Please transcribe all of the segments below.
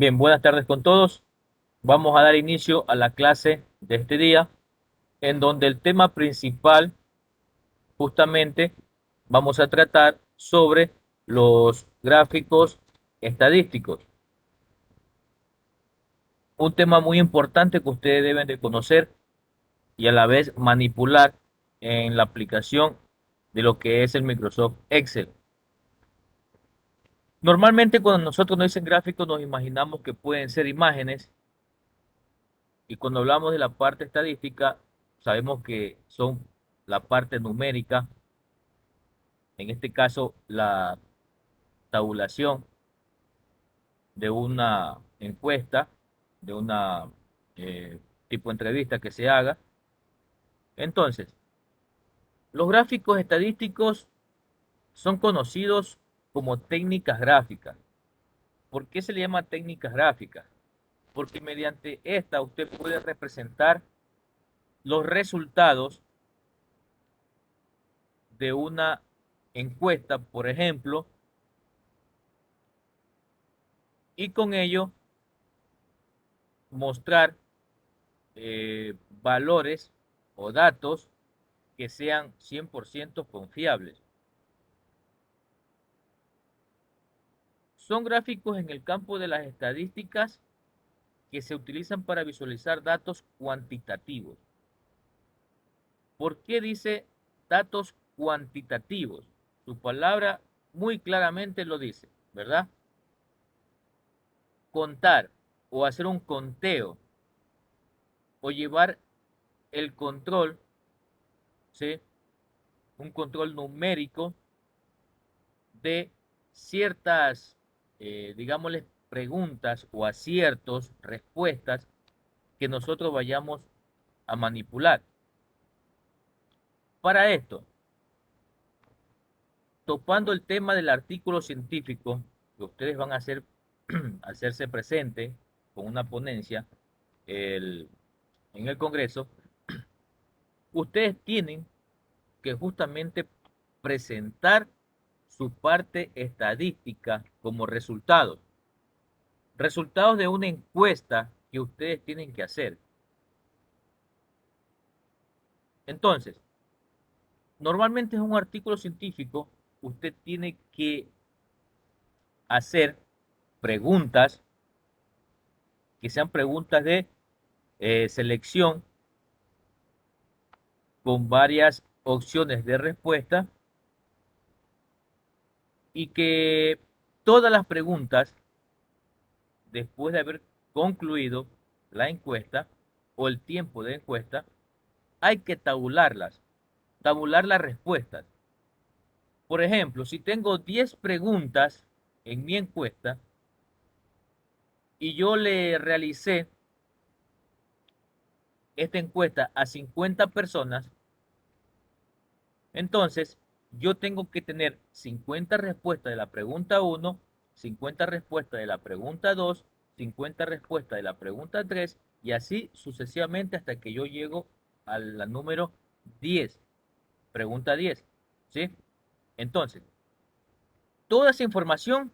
Bien, buenas tardes con todos. Vamos a dar inicio a la clase de este día, en donde el tema principal, justamente, vamos a tratar sobre los gráficos estadísticos. Un tema muy importante que ustedes deben de conocer y a la vez manipular en la aplicación de lo que es el Microsoft Excel. Normalmente cuando nosotros nos dicen gráficos nos imaginamos que pueden ser imágenes. Y cuando hablamos de la parte estadística, sabemos que son la parte numérica, en este caso la tabulación de una encuesta, de una tipo de entrevista que se haga. Entonces, los gráficos estadísticos son conocidos como técnicas gráficas. ¿Por qué se le llama técnicas gráficas? Porque mediante esta usted puede representar los resultados de una encuesta, por ejemplo, y con ello mostrar valores o datos que sean 100% confiables. Son gráficos en el campo de las estadísticas que se utilizan para visualizar datos cuantitativos. ¿Por qué dice datos cuantitativos? Su palabra muy claramente lo dice, ¿verdad? Contar o hacer un conteo o llevar el control, ¿sí? Un control numérico de ciertas, digámosle, preguntas o aciertos, respuestas que nosotros vayamos a manipular. Para esto, topando el tema del artículo científico que ustedes van a hacer, hacerse presente con una ponencia en el Congreso, ustedes tienen que justamente presentar su parte estadística como resultados. Resultados de una encuesta que ustedes tienen que hacer. Entonces, normalmente es un artículo científico, usted tiene que hacer preguntas que sean preguntas de selección con varias opciones de respuesta y que todas las preguntas, después de haber concluido la encuesta o el tiempo de encuesta, hay que tabular las respuestas. Por ejemplo, si tengo 10 preguntas en mi encuesta y yo le realicé esta encuesta a 50 personas, entonces yo tengo que tener 50 respuestas de la pregunta 1, 50 respuestas de la pregunta 2, 50 respuestas de la pregunta 3 y así sucesivamente hasta que yo llego a la número 10, pregunta 10, ¿sí? Entonces, toda esa información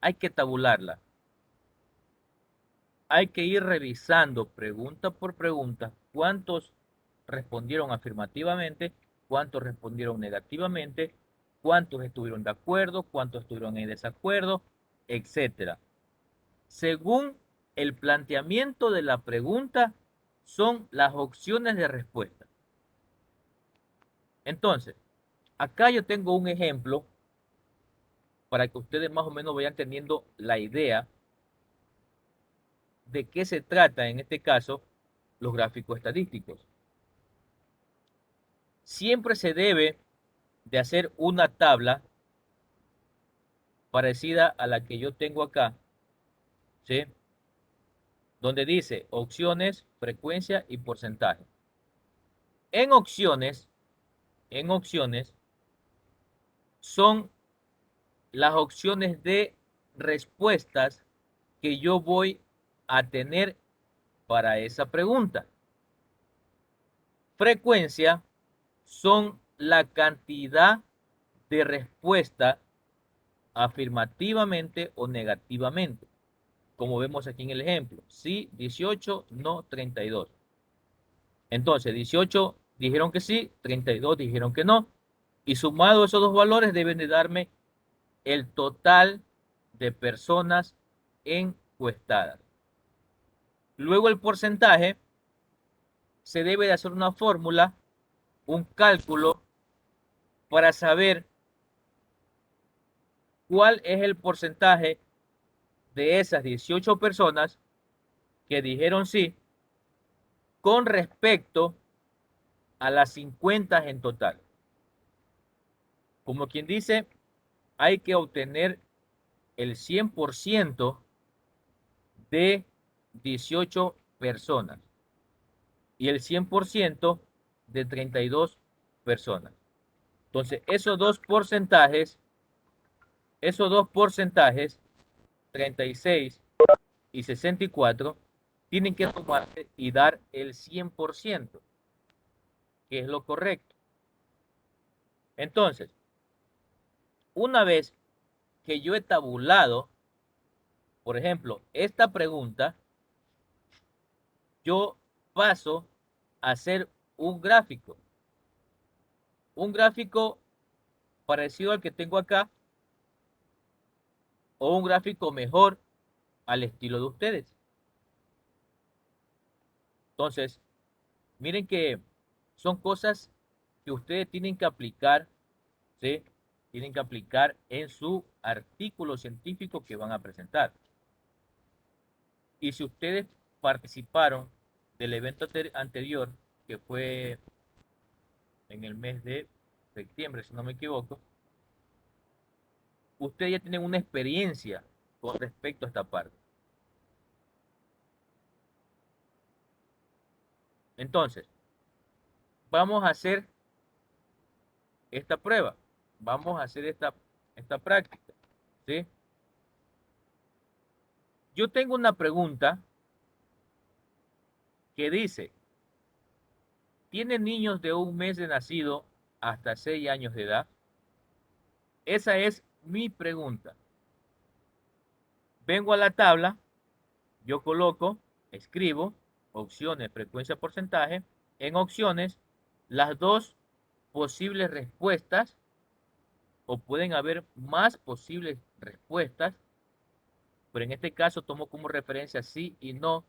hay que tabularla. Hay que ir revisando pregunta por pregunta cuántos respondieron afirmativamente, cuántos respondieron negativamente, cuántos estuvieron de acuerdo, cuántos estuvieron en desacuerdo, etcétera. Según el planteamiento de la pregunta, son las opciones de respuesta. Entonces, acá yo tengo un ejemplo para que ustedes más o menos vayan teniendo la idea de qué se trata en este caso los gráficos estadísticos. Siempre se debe de hacer una tabla parecida a la que yo tengo acá, ¿sí? Donde dice opciones, frecuencia y porcentaje. En opciones, en opciones son las opciones de respuestas que yo voy a tener para esa pregunta. Frecuencia son la cantidad de respuesta afirmativamente o negativamente. como vemos aquí en el ejemplo. Sí, 18, no 32. Entonces, 18 dijeron que sí, 32 dijeron que no. Y sumado esos dos valores deben de darme el total de personas encuestadas. Luego el porcentaje se debe de hacer una fórmula, un cálculo para saber cuál es el porcentaje de esas 18 personas que dijeron sí con respecto a las 50 en total. Como quien dice, hay que obtener el 100% de 18 personas y el 100% de 32 personas. Entonces, esos dos porcentajes, 36 y 64, tienen que tomarse y dar el 100%, que es lo correcto. Entonces, una vez que yo he tabulado, por ejemplo, esta pregunta, yo paso a hacer un gráfico. Un gráfico parecido al que tengo acá o un gráfico mejor al estilo de ustedes. Entonces, miren que son cosas que ustedes tienen que aplicar, ¿sí? Tienen que aplicar en su artículo científico que van a presentar. Y si ustedes participaron del evento anterior, que fue en el mes de septiembre, si no me equivoco, ustedes ya tienen una experiencia con respecto a esta parte. Entonces, vamos a hacer esta prueba, vamos a hacer esta práctica, ¿sí? Yo tengo una pregunta que dice, ¿tienen niños de un mes de nacido hasta 6 años de edad? Esa es mi pregunta. Vengo a la tabla, yo coloco, escribo, opciones, frecuencia, porcentaje. En opciones, las dos posibles respuestas, o pueden haber más posibles respuestas, pero en este caso tomo como referencia sí y no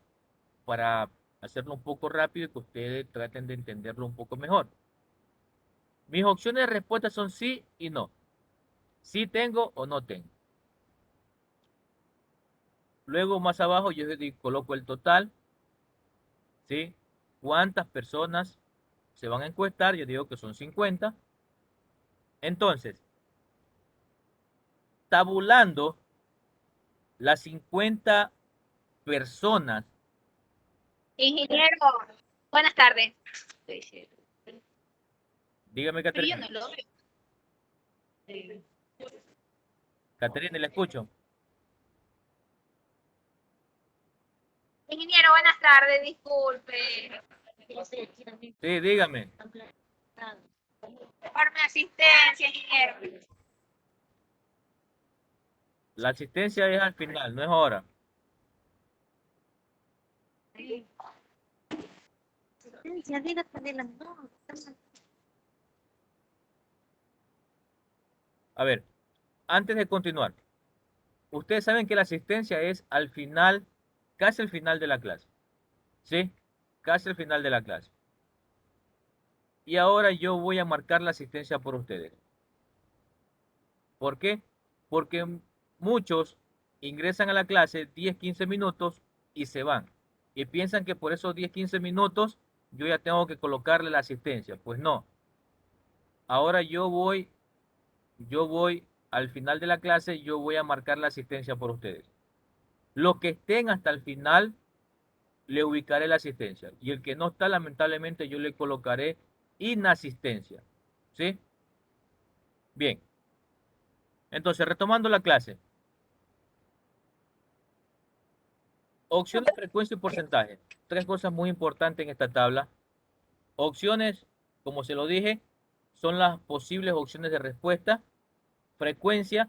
para hacerlo un poco rápido y que ustedes traten de entenderlo un poco mejor. Mis opciones de respuesta son sí y no. Sí tengo o no tengo. Luego más abajo yo coloco el total, ¿sí? ¿Cuántas personas se van a encuestar? Yo digo que son 50. Entonces, tabulando las 50 personas. Ingeniero, buenas tardes. Dígame, Pero yo Caterina. no lo veo. Caterina, le escucho. Ingeniero, buenas tardes, disculpe. Sí, dígame. Darme asistencia, ingeniero. La asistencia es al final, no es ahora. A ver, antes de continuar, ustedes saben que la asistencia es al final, casi al final de la clase. ¿Sí? Casi al final de la clase. Y ahora yo voy a marcar la asistencia por ustedes. ¿Por qué? Porque muchos ingresan a la clase 10, 15 minutos y se van. Y piensan que por esos 10, 15 minutos yo ya tengo que colocarle la asistencia. Pues no. Ahora yo voy al final de la clase, yo voy a marcar la asistencia por ustedes. Los que estén hasta el final, le ubicaré la asistencia. Y el que no está, lamentablemente, yo le colocaré inasistencia. ¿Sí? Bien. Entonces, retomando la clase. Opciones, frecuencia y porcentaje. Tres cosas muy importantes en esta tabla. Opciones, como se lo dije, son las posibles opciones de respuesta. Frecuencia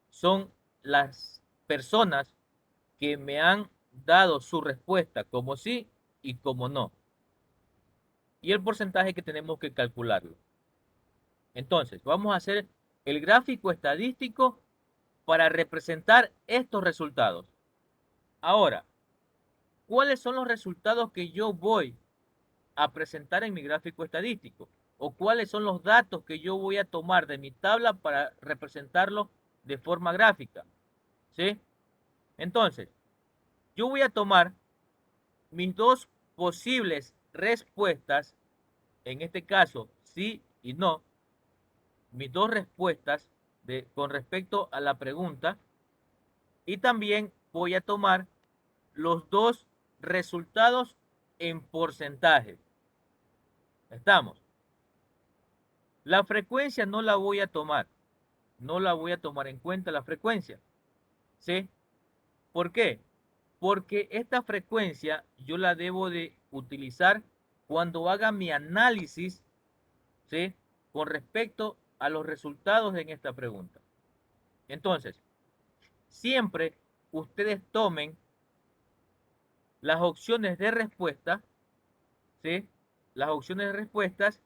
son las personas que me han dado su respuesta como sí y como no. Y el porcentaje que tenemos que calcularlo. Entonces, vamos a hacer el gráfico estadístico para representar estos resultados. Ahora, ¿cuáles son los resultados que yo voy a presentar en mi gráfico estadístico? ¿O cuáles son los datos que yo voy a tomar de mi tabla para representarlo de forma gráfica? ¿Sí? Entonces, yo voy a tomar mis dos posibles respuestas, en este caso sí y no, mis dos respuestas con respecto a la pregunta, y también voy a tomar los dos resultados en porcentaje. ¿Estamos? La frecuencia no la voy a tomar, no la voy a tomar en cuenta la frecuencia, ¿sí? ¿Por qué? Porque esta frecuencia yo la debo de utilizar cuando haga mi análisis, ¿sí? Con respecto a los resultados en esta pregunta. Entonces, siempre ustedes tomen las opciones de respuesta, ¿sí? Las opciones de respuestas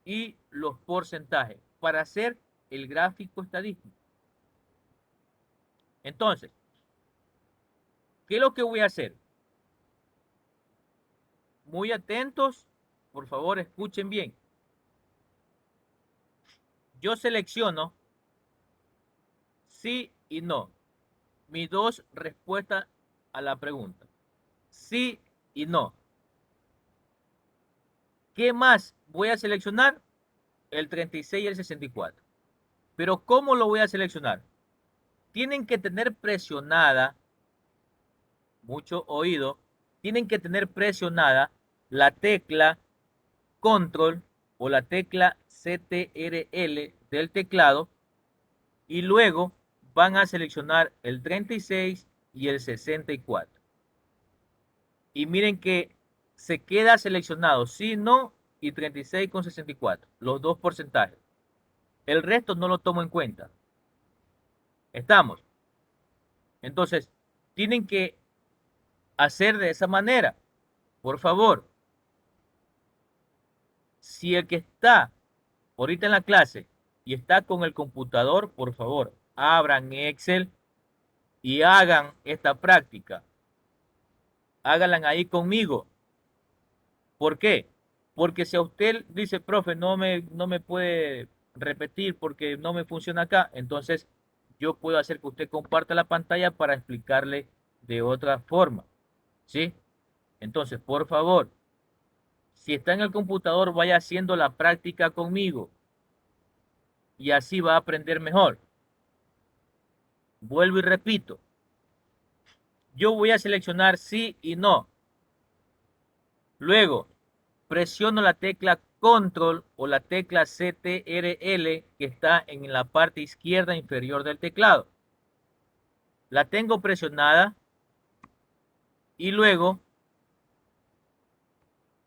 y los porcentajes para hacer el gráfico estadístico. Entonces, ¿qué es lo que voy a hacer? Muy atentos, por favor, escuchen bien. Yo selecciono sí y no. Mis dos respuestas a la pregunta. Sí y no. ¿Qué más voy a seleccionar? El 36 y el 64. Pero ¿cómo lo voy a seleccionar? Tienen que tener presionada, mucho oído, tienen que tener presionada la tecla control o la tecla CTRL del teclado y luego van a seleccionar el 36 y el 64. Y miren que se queda seleccionado sí, no y 36 con 64, los dos porcentajes. El resto no lo tomo en cuenta. ¿Estamos? Entonces, tienen que hacer de esa manera. Por favor, si el que está ahorita en la clase y está con el computador, por favor, abran Excel y hagan esta práctica. Háganla ahí conmigo. ¿Por qué? Porque si a usted dice, profe, no me puede repetir porque no me funciona acá, entonces yo puedo hacer que usted comparta la pantalla para explicarle de otra forma. ¿Sí? Entonces, por favor, si está en el computador, vaya haciendo la práctica conmigo y así va a aprender mejor. Vuelvo y repito, yo voy a seleccionar sí y no. Luego, presiono la tecla control o la tecla CTRL que está en la parte izquierda inferior del teclado. La tengo presionada y luego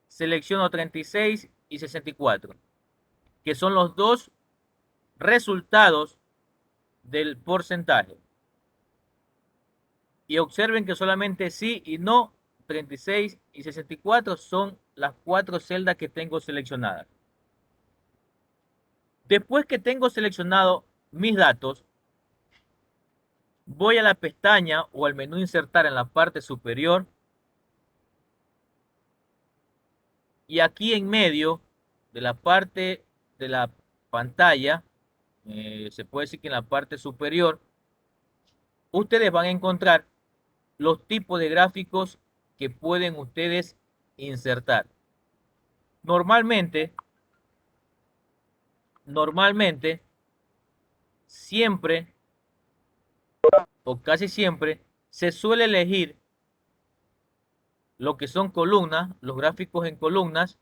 selecciono 36 y 64, que son los dos resultados del porcentaje. Y observen que solamente sí y no, 36 y 64 son las cuatro celdas que tengo seleccionadas. Después que tengo seleccionado mis datos, voy a la pestaña o al menú insertar en la parte superior y aquí en medio de la parte de la pantalla, se puede decir que en la parte superior, ustedes van a encontrar los tipos de gráficos que pueden ustedes insertar. Normalmente, siempre o casi siempre se suele elegir lo que son columnas, los gráficos en columnas,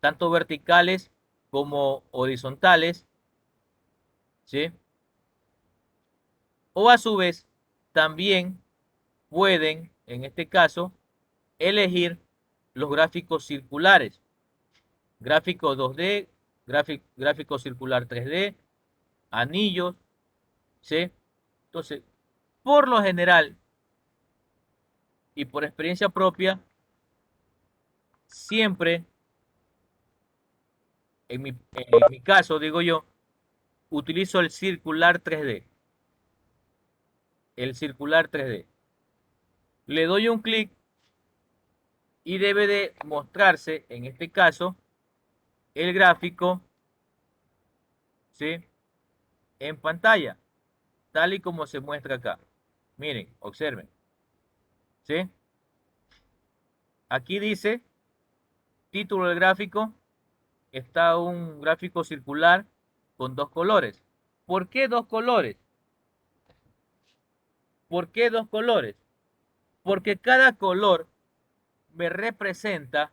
tanto verticales como horizontales, ¿sí? O a su vez, también pueden, en este caso, elegir los gráficos circulares, gráfico 2D, gráfico circular 3D, anillos, ¿sí? Entonces, por lo general, y por experiencia propia, siempre, en mi caso, digo yo, utilizo el circular 3D. El circular 3D. Le doy un clic y debe de mostrarse, en este caso, el gráfico, ¿sí?, en pantalla, tal y como se muestra acá. Miren, observen, ¿sí? Aquí dice, título del gráfico, está un gráfico circular con dos colores. ¿Por qué dos colores? ¿Por qué dos colores? Porque cada color me representa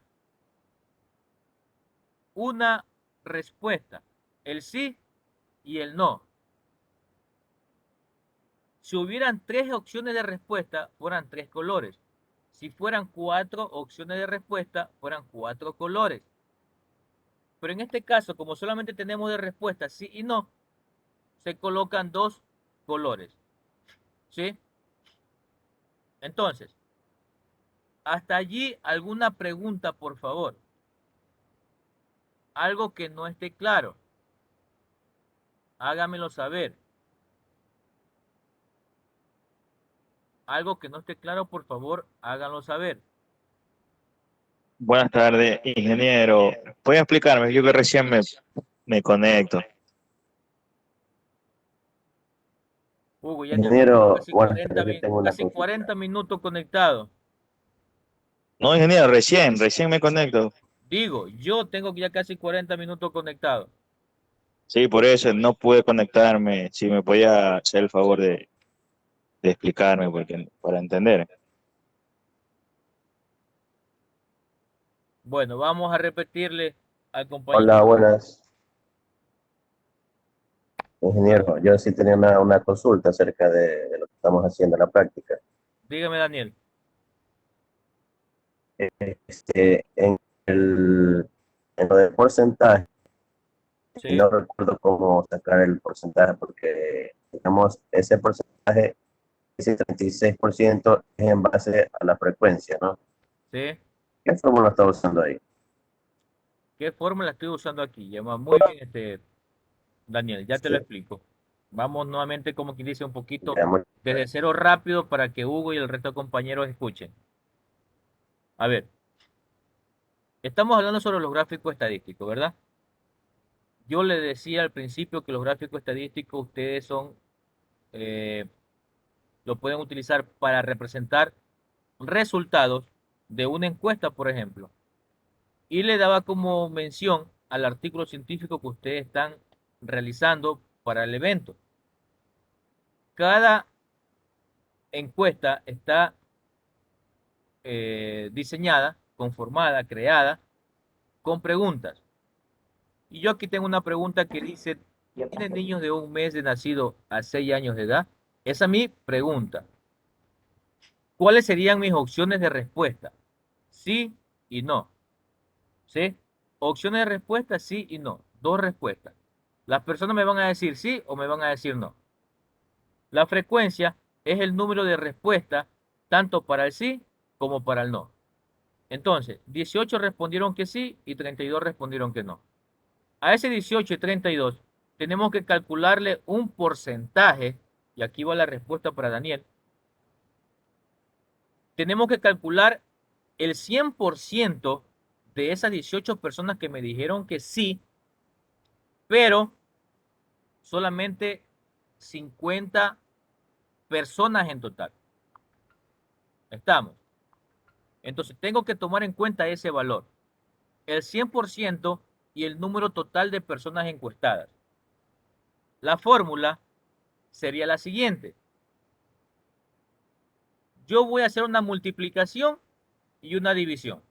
una respuesta, el sí y el no. Si hubieran tres opciones de respuesta, fueran tres colores. Si fueran cuatro opciones de respuesta, fueran cuatro colores. Pero en este caso, como solamente tenemos de respuesta sí y no, se colocan dos colores. ¿Sí? Entonces, hasta allí alguna pregunta, por favor. Algo que no esté claro, hágamelo saber. Algo que no esté claro, por favor, háganlo saber. Buenas tardes, ingeniero. ¿Puede explicarme? Yo que recién me conecto. Hugo, ya tienes Ingeniero, casi buenas 40, tardes, yo tengo una casi consulta. 40 minutos conectado. No, ingeniero, recién me conecto. Digo, yo tengo ya casi 40 minutos conectado. Sí, por eso no pude conectarme. Si me podía hacer el favor de explicarme, porque para entender. Bueno, vamos a repetirle al compañero. Hola, buenas, ingeniero. Yo sí tenía una consulta acerca de lo que estamos haciendo en la práctica. Dígame, Daniel. En en lo del porcentaje, Sí, no recuerdo cómo sacar el porcentaje porque, digamos, ese porcentaje, ese 36% es en base a la frecuencia, ¿no? sí. ¿Qué fórmula está usando ahí? ¿Qué fórmula estoy usando aquí? Llama muy bien, Daniel, ya te lo Sí, explico. Vamos nuevamente, como quien dice, un poquito ya, muchas desde gracias. cero rápido para que Hugo y el resto de compañeros escuchen. A ver, estamos hablando sobre los gráficos estadísticos, ¿verdad? Yo le decía al principio que los gráficos estadísticos ustedes eh, lo pueden utilizar para representar resultados de una encuesta, por ejemplo. Y le daba como mención al artículo científico que ustedes están realizando para el evento. Cada encuesta está diseñada, conformada, creada con preguntas. Y yo aquí tengo una pregunta que dice, ¿tienen niños de un mes de nacido a 6 años de edad? Esa es mi pregunta. ¿Cuáles serían mis opciones de respuesta? Sí y no. ¿Sí? Opciones de respuesta, sí y no. Dos respuestas. Las personas me van a decir sí o me van a decir no. La frecuencia es el número de respuestas tanto para el sí como para el no. Entonces, 18 respondieron que sí y 32 respondieron que no. A ese 18 y 32 tenemos que calcularle un porcentaje, y aquí va la respuesta para Daniel. Tenemos que calcular el 100% de esas 18 personas que me dijeron que sí, pero solamente 50 personas en total. Estamos. Entonces tengo que tomar en cuenta ese valor, el 100% y el número total de personas encuestadas. La fórmula sería la siguiente. Yo voy a hacer una multiplicación y una división.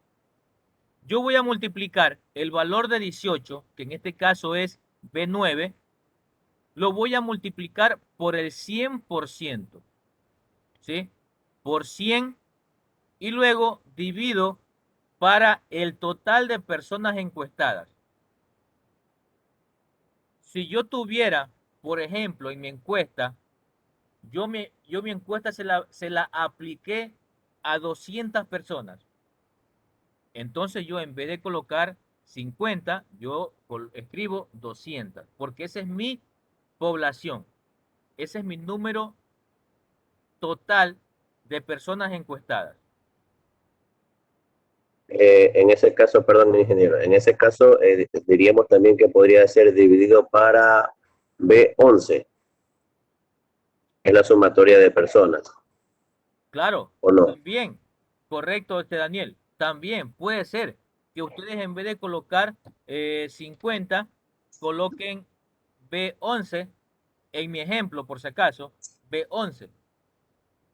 Yo voy a multiplicar el valor de 18, que en este caso es B9, lo voy a multiplicar por el 100%, ¿sí? Por 100 y luego divido para el total de personas encuestadas. Si yo tuviera, por ejemplo, en mi encuesta, yo mi encuesta se la apliqué a 200 personas. Entonces yo en vez de colocar 50, yo escribo 200, porque esa es mi población. Ese es mi número total de personas encuestadas. En ese caso, perdón, ingeniero, en ese caso diríamos también que podría ser dividido para B11, es la sumatoria de personas, Claro, ¿o no? también, correcto, Daniel, también puede ser que ustedes en vez de colocar 50, coloquen B11, en mi ejemplo, por si acaso, B11,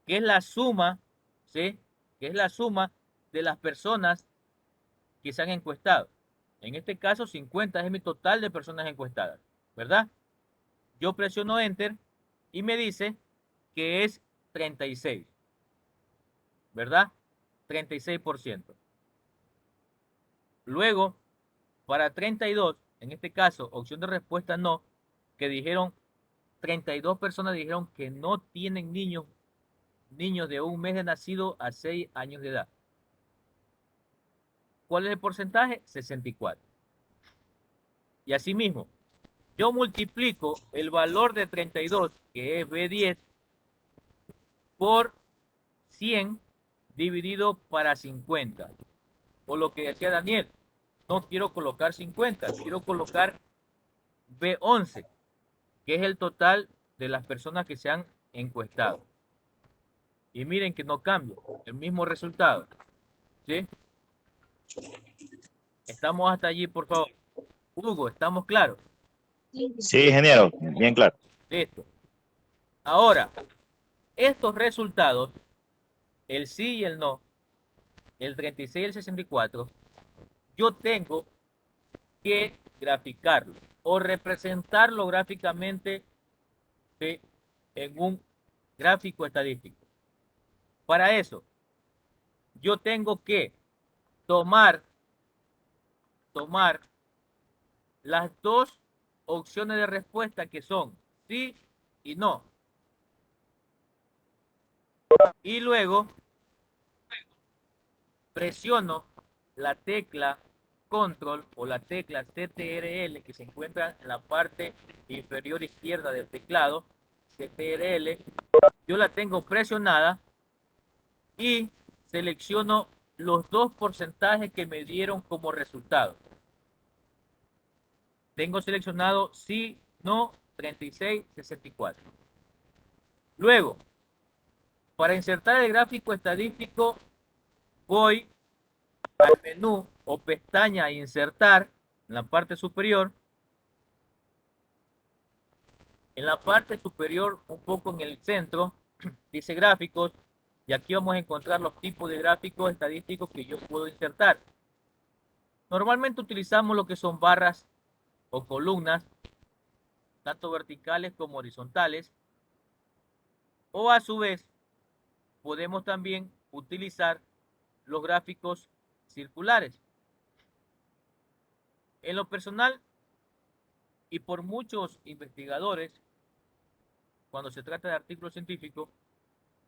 que es la suma, ¿sí? Que es la suma de las personas que se han encuestado. En este caso, 50 es mi total de personas encuestadas, ¿verdad? Yo presiono Enter y me dice que es 36, ¿verdad? 36%. Luego, para 32, en este caso, opción de respuesta no, que dijeron, 32 personas dijeron que no tienen niños de 1 mes de nacido a 6 años de edad. ¿Cuál es el porcentaje? 64. Y asimismo, yo multiplico el valor de 32, que es B10, por 100 dividido para 50. O lo que decía Daniel, no quiero colocar 50, quiero colocar B11, que es el total de las personas que se han encuestado. Y miren que no cambia, el mismo resultado. ¿Sí? Estamos hasta allí, por favor. Hugo, ¿estamos claros? Sí, ingeniero, bien claro. Listo. Ahora, estos resultados, el sí y el no, el 36 y el 64, yo tengo que graficarlo o representarlo gráficamente en un gráfico estadístico. Para eso, yo tengo que tomar las dos opciones de respuesta que son sí y no. Y luego presiono la tecla control o la tecla CTRL que se encuentra en la parte inferior izquierda del teclado. CTRL, yo la tengo presionada y selecciono los dos porcentajes que me dieron como resultado. Tengo seleccionado sí, no, 36, 64. Luego, para insertar el gráfico estadístico, voy al menú o pestaña insertar en la parte superior. En la parte superior, un poco en el centro, dice gráficos, y aquí vamos a encontrar los tipos de gráficos estadísticos que yo puedo insertar. Normalmente utilizamos lo que son barras o columnas, tanto verticales como horizontales, o a su vez podemos también utilizar los gráficos circulares. En lo personal, y por muchos investigadores, cuando se trata de artículos científicos,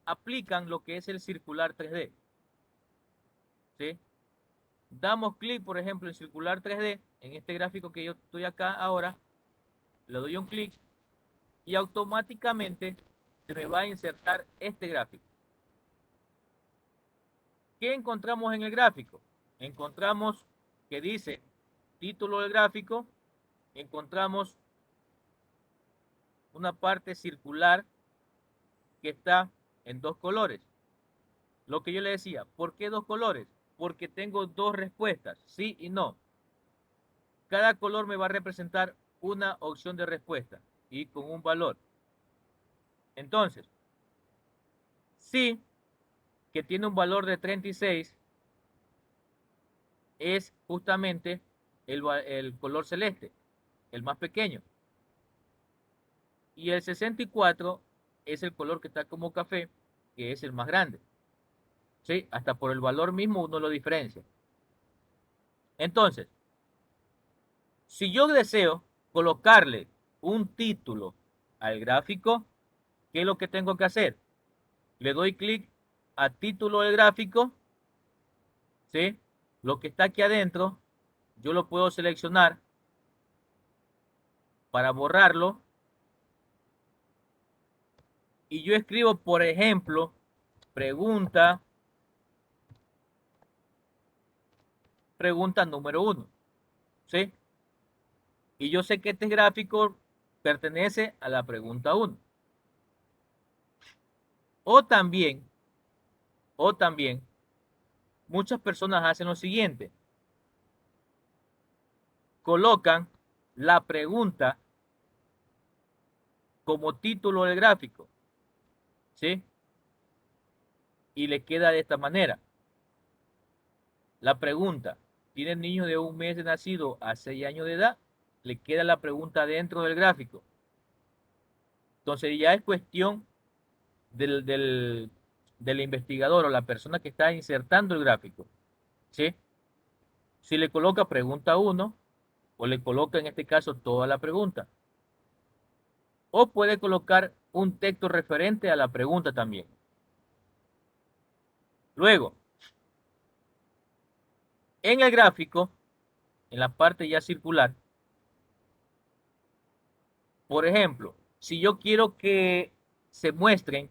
aplican lo que es el circular 3D. ¿Sí? Damos clic, por ejemplo, en circular 3D, en este gráfico que yo estoy acá ahora, le doy un clic y automáticamente se me va a insertar este gráfico. ¿Qué encontramos en el gráfico? Encontramos que dice título del gráfico, encontramos una parte circular que está en dos colores. Lo que yo le decía, ¿por qué dos colores? Porque tengo dos respuestas, sí y no. Cada color me va a representar una opción de respuesta y con un valor. Entonces, sí, que tiene un valor de 36, es justamente el color celeste, el más pequeño. Y el 64 es el color que está como café, que es el más grande. ¿Sí? Hasta por el valor mismo uno lo diferencia. Entonces, si yo deseo colocarle un título al gráfico, ¿qué es lo que tengo que hacer? Le doy clic a título del gráfico, ¿sí? Lo que está aquí adentro, yo lo puedo seleccionar para borrarlo. Y yo escribo, por ejemplo, pregunta número 1, ¿sí? Y yo sé que este gráfico pertenece a la pregunta 1. O también, muchas personas hacen lo siguiente. Colocan la pregunta como título del gráfico, ¿sí? Y le queda de esta manera. La pregunta, ¿tiene niños de 1 mes de nacido a 6 años de edad? Le queda la pregunta dentro del gráfico. Entonces ya es cuestión del investigador o la persona que está insertando el gráfico, ¿sí? Si le coloca pregunta 1 o le coloca en este caso toda la pregunta. O puede colocar un texto referente a la pregunta también. Luego, en el gráfico, en la parte ya circular, por ejemplo, si yo quiero que se muestren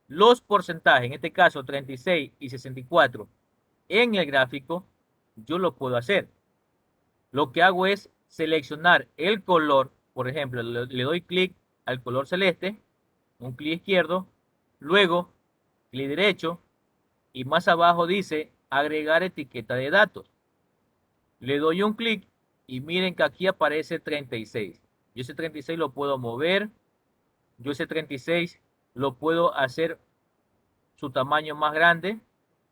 los porcentajes, en este caso 36 y 64, en el gráfico, yo lo puedo hacer. Lo que hago es seleccionar el color, por ejemplo, le doy clic al color celeste, un clic izquierdo, luego clic derecho y más abajo dice agregar etiqueta de datos. Le doy un clic y miren que aquí aparece 36. Yo ese 36 lo puedo mover, yo ese 36 lo puedo hacer su tamaño más grande,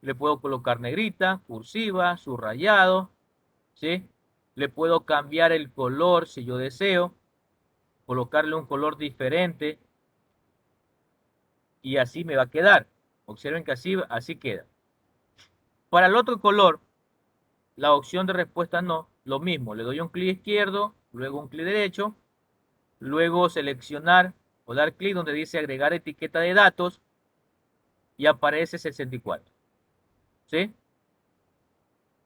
le puedo colocar negrita, cursiva, subrayado, ¿sí? Le puedo cambiar el color si yo deseo, colocarle un color diferente y así me va a quedar. Observen que así queda. Para el otro color, la opción de respuesta no, lo mismo, le doy un clic izquierdo, luego un clic derecho, luego seleccionar o dar clic donde dice agregar etiqueta de datos y aparece 64. ¿Sí?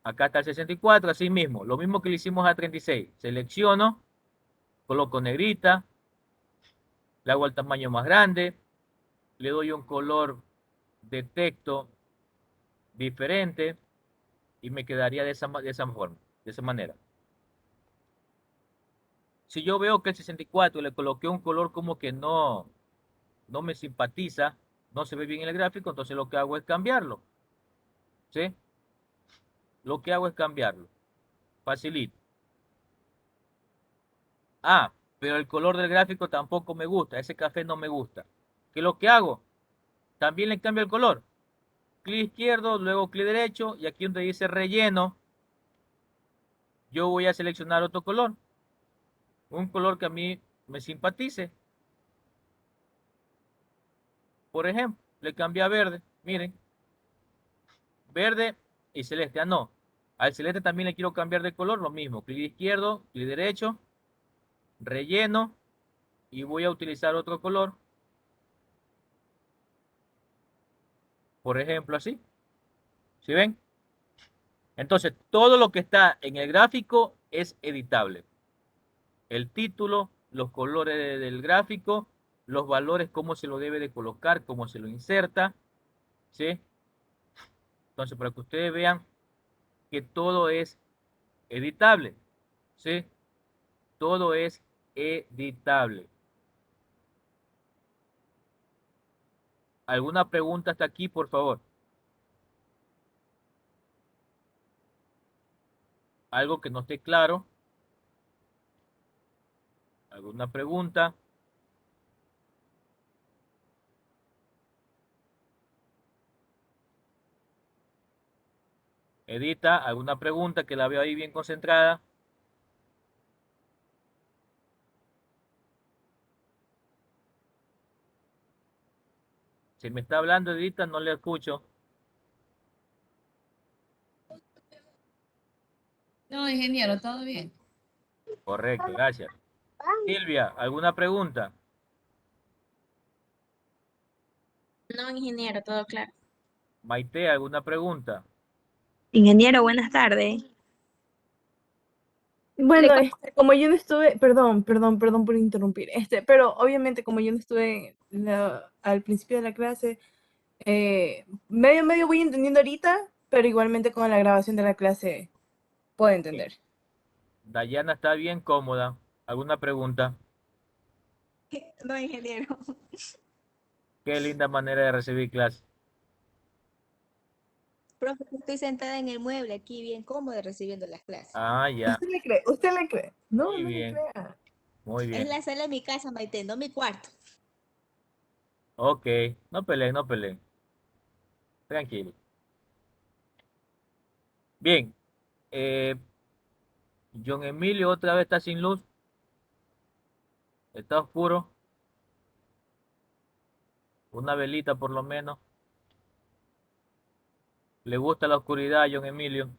Acá está el 64, así mismo, lo mismo que le hicimos a 36. Selecciono, coloco negrita, le hago el tamaño más grande, le doy un color de texto diferente y me quedaría de esa forma, de esa manera. Si yo veo que el 64 le coloqué un color como que no me simpatiza, no se ve bien en el gráfico, entonces lo que hago es cambiarlo. ¿Sí? Lo que hago es cambiarlo. Facilito. Ah, pero el color del gráfico tampoco me gusta, ese café no me gusta. ¿Qué es lo que hago? También le cambio el color. Clic izquierdo, luego clic derecho y aquí donde dice relleno, yo voy a seleccionar otro color. Un color que a mí me simpatice. Por ejemplo, le cambié a verde. Miren, verde y celeste. Ah, no. Al celeste también le quiero cambiar de color, lo mismo. Clic izquierdo, clic derecho, relleno y voy a utilizar otro color. Por ejemplo, así. ¿Sí ven? Entonces, todo lo que está en el gráfico es editable. El título, los colores del gráfico, los valores, cómo se lo debe de colocar, cómo se lo inserta, ¿sí? Entonces, para que ustedes vean que todo es editable, ¿sí? Todo es editable. ¿Alguna pregunta hasta aquí, por favor? ¿Algo que no esté claro? ¿Alguna pregunta? Edita, ¿alguna pregunta que la veo ahí bien concentrada? Si me está hablando, Edita, no le escucho. No, ingeniero, todo bien. Correcto, gracias. Silvia, ¿alguna pregunta? No, ingeniero, todo claro. Maite, ¿alguna pregunta? Ingeniero, buenas tardes. Le Bueno, co- como yo no estuve, perdón por interrumpir, pero obviamente como yo no estuve al principio de la clase, medio voy entendiendo ahorita, pero igualmente con la grabación de la clase puedo Sí. entender. Dayana está bien cómoda. ¿Alguna pregunta? No, ingeniero. Qué linda manera de recibir clase. Profe, estoy sentada en el mueble aquí bien cómoda recibiendo las clases. Ah, ya. ¿Usted le cree? No, Muy no le bien, crea. muy Es bien. la sala de mi casa, Maite, no mi cuarto. Ok, no peleen, no peleen. Tranquilo. Bien, eh, John Emilio otra vez está sin luz. Está oscuro. Una velita por lo menos. ¿Le gusta la oscuridad a John Emilio?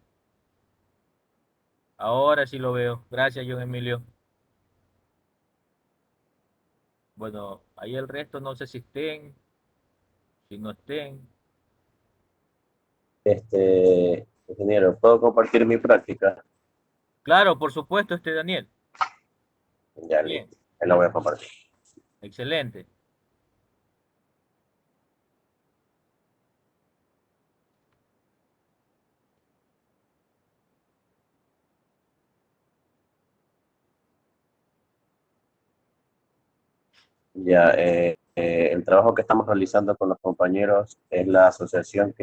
Ahora sí lo veo. Gracias, John Emilio. Bueno, ahí el resto no sé si estén, si no estén. Ingeniero, ¿puedo compartir mi práctica? Claro, por supuesto, Daniel. Ya, Bien, listo. Ahí la voy a compartir. excelente. Ya, el trabajo que estamos realizando con los compañeros es la asociación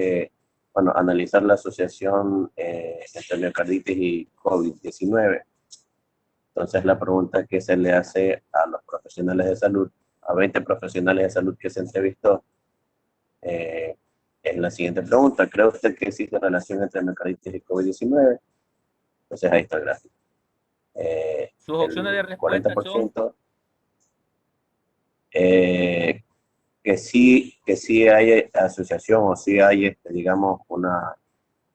bueno, analizar la asociación entre miocarditis y COVID-19. Entonces, la pregunta que se le hace a los profesionales de salud, a 20 profesionales de salud que se entrevistó, eh, es la siguiente pregunta. ¿Cree usted que existe relación entre miocarditis y COVID-19? Entonces, ahí está el gráfico. Sus opciones de El respuesta son, 40% eh, que sí hay asociación o sí hay, digamos, una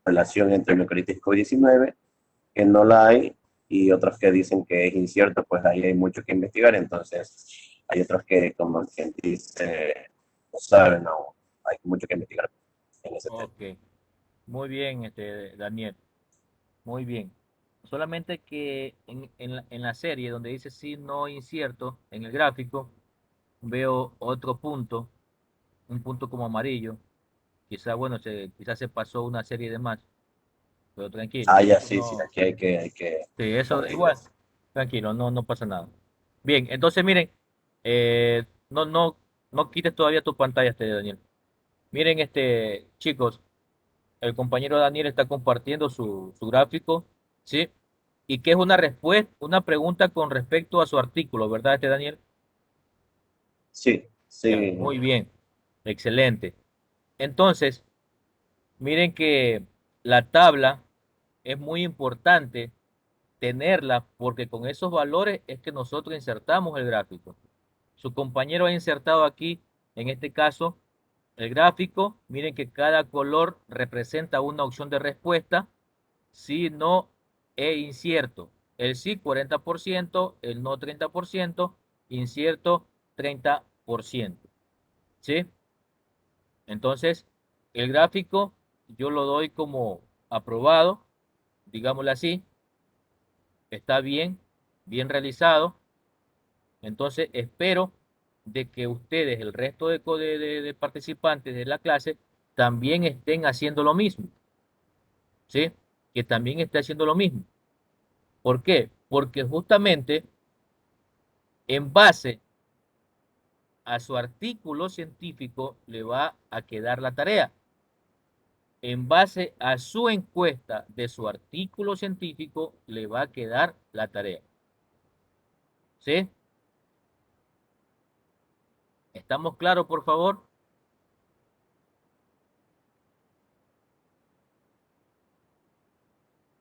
relación entre miocarditis y COVID-19, que no la hay, y otros que dicen que es incierto, pues ahí hay mucho que investigar. Entonces hay otros que, como quien dice, no saben, no, hay mucho que investigar en ese tema. ok, muy bien, Daniel, muy bien. Solamente que en la serie donde dice sí, no, incierto, en el gráfico, veo otro punto, un punto como amarillo. Quizá, bueno, quizás se pasó una serie de más, pero tranquilo. Ah, ya, Eso sí, sí, no, aquí hay que sí, eso igual, corregirlo. tranquilo, no, no pasa nada. Bien, entonces miren, no quites todavía tu pantalla, Daniel. Miren, chicos, el compañero Daniel está compartiendo su gráfico, ¿sí? Y que es una respuesta, una pregunta con respecto a su artículo, ¿verdad, Daniel? Sí, Ya, sí, muy bien, excelente. Entonces, miren que la tabla es muy importante tenerla porque con esos valores es que nosotros insertamos el gráfico. Su compañero ha insertado aquí, en este caso, el gráfico. Miren que cada color representa una opción de respuesta, sí, no e incierto. El sí 40%, el no 30%, incierto 30%. ¿Sí? Entonces, el gráfico yo lo doy como aprobado, digámoslo así, está bien, bien realizado. Entonces, espero de que ustedes, el resto de participantes de la clase, también estén haciendo lo mismo, ¿sí? Que también esté haciendo lo mismo. ¿Por qué? Porque justamente en base a su artículo científico le va a quedar la tarea. En base a su encuesta de su artículo científico le va a quedar la tarea. ¿Sí? ¿Estamos claros, por favor?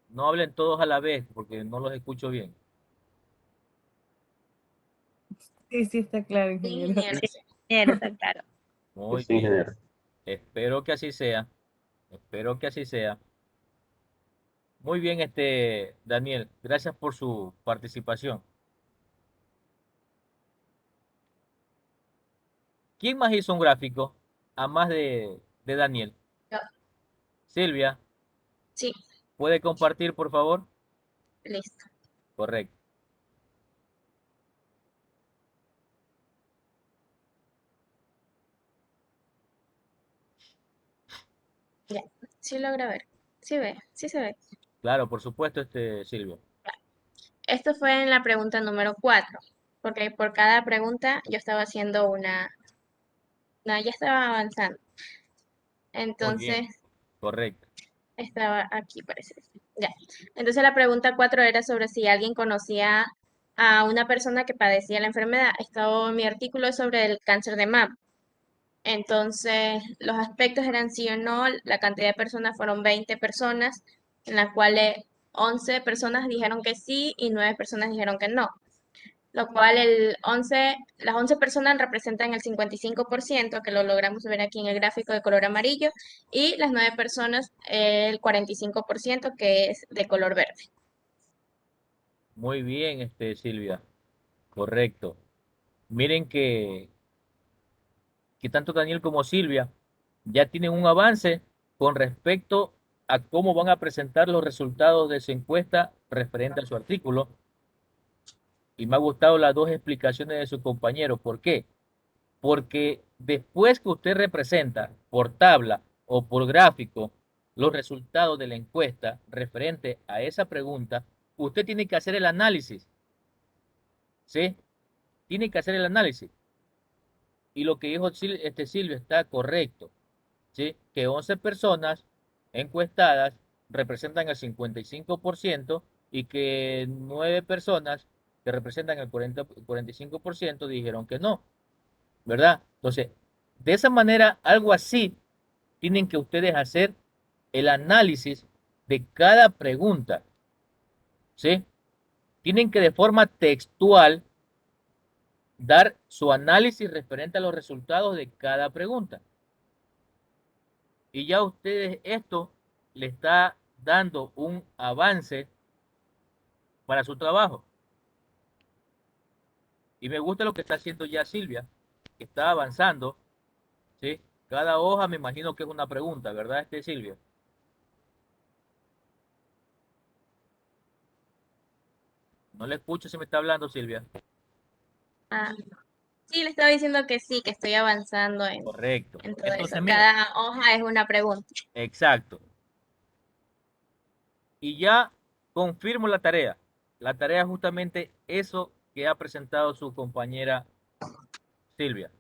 No hablen todos a la vez porque no los escucho bien. Sí, está claro, Sí, ingeniero. ingeniero. ingeniero, está claro. Muy sí, bien. ingeniero. Espero que así sea. Espero que así sea. Muy bien, Daniel. Gracias por su participación. ¿Quién más hizo un gráfico? a más de Daniel. No. Silvia, Sí, ¿puede compartir, por favor? listo. Correcto. Ya, sí logra ver. Sí ve, sí se ve. Claro, por supuesto, Silvia. Esto fue en la pregunta número 4, porque por cada pregunta yo estaba haciendo no, ya estaba avanzando. Muy bien, Entonces, correcto. estaba aquí, parece. Ya. Entonces la pregunta 4 era sobre si alguien conocía a una persona que padecía la enfermedad. Mi artículo es sobre el cáncer de mama. Entonces, los aspectos eran sí o no. La cantidad de personas fueron 20 personas, en las cuales 11 personas dijeron que sí y 9 personas dijeron que no. Lo cual las 11 personas representan el 55%, que lo logramos ver aquí en el gráfico de color amarillo, y las 9 personas el 45%, que es de color verde. Muy bien, Silvia. Correcto. Miren que tanto Daniel como Silvia ya tienen un avance con respecto a cómo van a presentar los resultados de su encuesta referente a su artículo. Y me ha gustado las dos explicaciones de su compañero. ¿Por qué? Porque después que usted representa por tabla o por gráfico los resultados de la encuesta referente a esa pregunta, usted tiene que hacer el análisis, ¿sí? Tiene que hacer el análisis. Y lo que dijo Silvio está correcto, ¿sí? Que 11 personas encuestadas representan el 55% y que 9 personas que representan el 45% dijeron que no, ¿verdad? Entonces, de esa manera, algo así, tienen que ustedes hacer el análisis de cada pregunta, ¿sí? Tienen que de forma textual dar su análisis referente a los resultados de cada pregunta. Y ya ustedes esto le está dando un avance para su trabajo. Y me gusta lo que está haciendo ya Silvia, que está avanzando, ¿sí? Cada hoja me imagino que es una pregunta, ¿verdad, Silvia? No le escucho si me está hablando, Silvia. Ah, sí, le estaba diciendo que sí, que estoy avanzando Correcto. en todo eso. Entonces, mire, Cada hoja es una pregunta. exacto. Y ya confirmo la tarea. La tarea es justamente eso que ha presentado su compañera Silvia.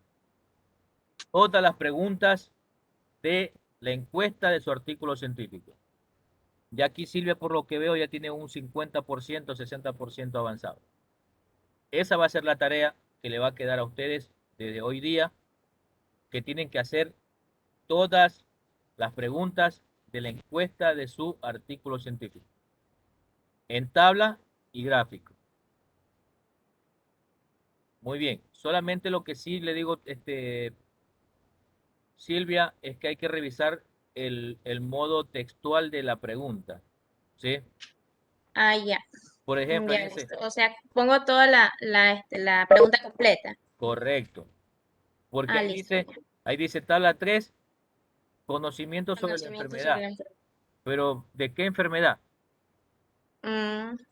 Todas las preguntas de la encuesta de su artículo científico. Ya aquí Silvia, por lo que veo, ya tiene un 50%, 60% avanzado. Esa va a ser la tarea que le va a quedar a ustedes desde hoy día, que tienen que hacer todas las preguntas de la encuesta de su artículo científico, en tabla y gráfico. Muy bien, solamente lo que sí le digo, Silvia, es que hay que revisar el modo textual de la pregunta, ¿sí? Ah, ya, Por ejemplo, ahí ya dice, listo. O sea, pongo toda la pregunta completa. correcto, porque Ah, listo, ya. ahí dice tabla 3, conocimiento sobre la Conocimiento sobre enfermedad, la enfermedad. pero ¿de qué enfermedad?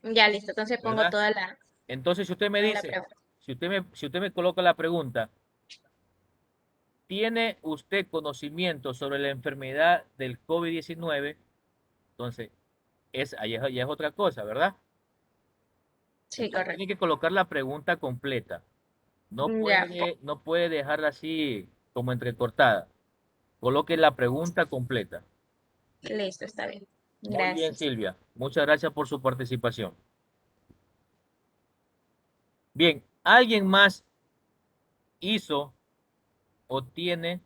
Ya listo, entonces pongo ¿Verdad? toda la, Entonces, si usted me toda la dice, pregunta. si usted me coloca la pregunta, ¿tiene usted conocimiento sobre la enfermedad del COVID-19? Entonces, ya es otra cosa, ¿verdad? Sí, Entonces, tiene correcto. que colocar la pregunta completa. Ya, No puede dejarla así como entrecortada. Coloque la pregunta completa. listo, está bien. Muy bien, Gracias. Silvia. Muchas gracias por su participación. Bien, ¿alguien más hizo o tiene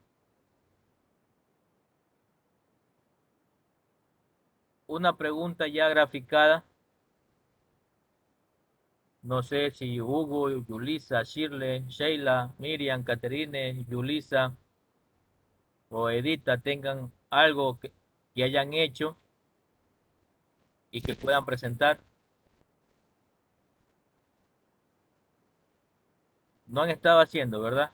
una pregunta ya graficada? No sé si Hugo, Yulisa, Shirley, Sheila, Miriam, Caterine, Yulisa o Edita tengan algo que hayan hecho y que puedan presentar. No han estado haciendo, ¿verdad?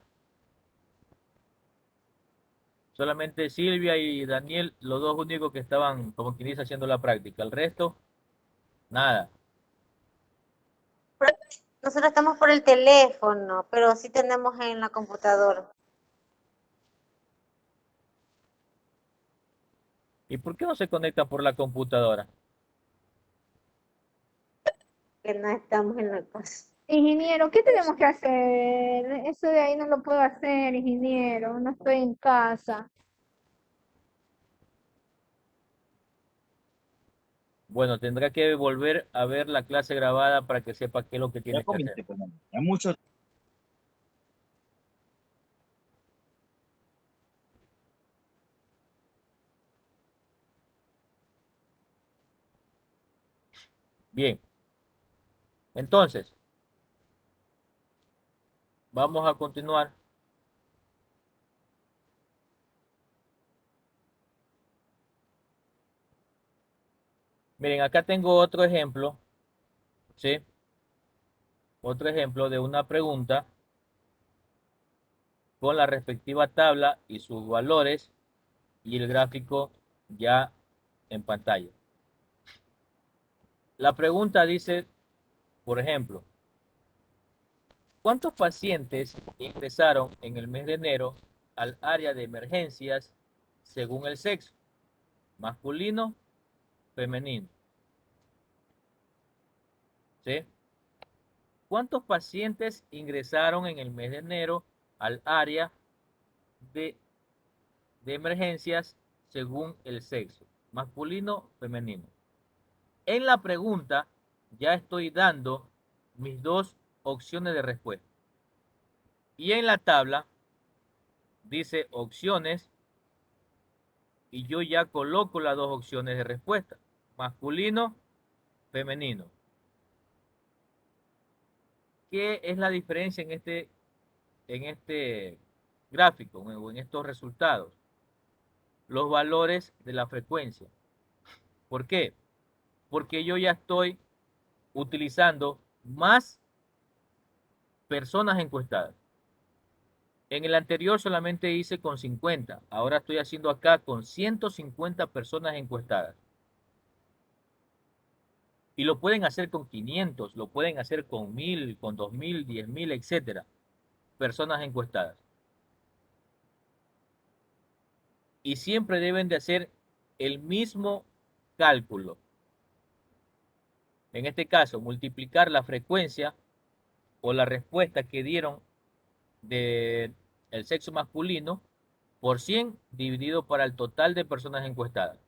Solamente Silvia y Daniel, los dos únicos que estaban, como quien dice, haciendo la práctica. El resto, nada. Nosotros estamos por el teléfono, pero sí tenemos en la computadora. ¿Y por qué no se conectan por la computadora? Que no estamos en la casa. Ingeniero, ¿qué tenemos que hacer? Eso de ahí no lo puedo hacer, ingeniero. No estoy en casa. Bueno, tendrá que volver a ver la clase grabada para que sepa qué es lo que Ya tiene que hacer. comiste, pues, mano. Ya mucho. Bien, entonces, vamos a continuar. Miren, acá tengo otro ejemplo, ¿sí? Otro ejemplo de una pregunta con la respectiva tabla y sus valores y el gráfico ya en pantalla. La pregunta dice, por ejemplo, ¿cuántos pacientes ingresaron en el mes de enero al área de emergencias según el sexo? Masculino, femenino. ¿Sí? ¿Cuántos pacientes ingresaron en el mes de enero al área de, emergencias según el sexo? Masculino, femenino. En la pregunta ya estoy dando mis dos opciones de respuesta. Y en la tabla dice opciones y yo ya coloco las dos opciones de respuesta. Masculino, femenino. ¿Qué es la diferencia en este gráfico o en estos resultados? Los valores de la frecuencia. ¿Por qué? Porque yo ya estoy utilizando más personas encuestadas. En el anterior solamente hice con 50, ahora estoy haciendo acá con 150 personas encuestadas. Y lo pueden hacer con 500, lo pueden hacer con 1000, con 2000, 10.000, etcétera. Personas encuestadas. Y siempre deben de hacer el mismo cálculo. En este caso, multiplicar la frecuencia o la respuesta que dieron del sexo masculino por 100 dividido para el total de personas encuestadas.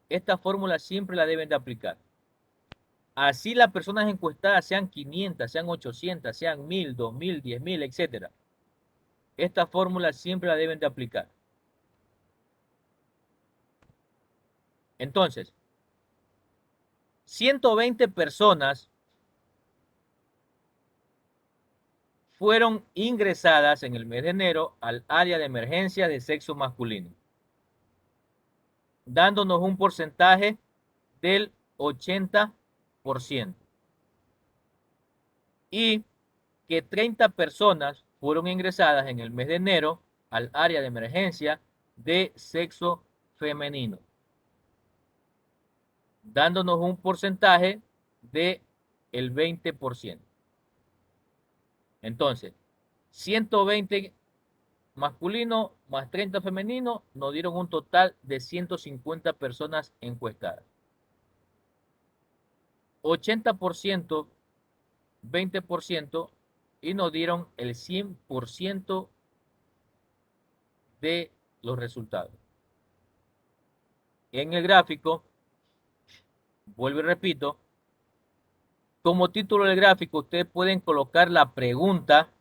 Esta fórmula siempre la deben de aplicar. Así las personas encuestadas sean 500, sean 800, sean 1000, 2000, 10.000, etc. Esta fórmula siempre la deben de aplicar. Entonces, 120 personas fueron ingresadas en el mes de enero al área de emergencia de sexo masculino, dándonos un porcentaje del 80%. Y que 30 personas fueron ingresadas en el mes de enero al área de emergencia de sexo femenino, dándonos un porcentaje del 20%. Entonces, 120 masculino más 30 femenino nos dieron un total de 150 personas encuestadas. 80%, 20% y nos dieron el 100% de los resultados. En el gráfico, vuelvo y repito, como título del gráfico ustedes pueden colocar la pregunta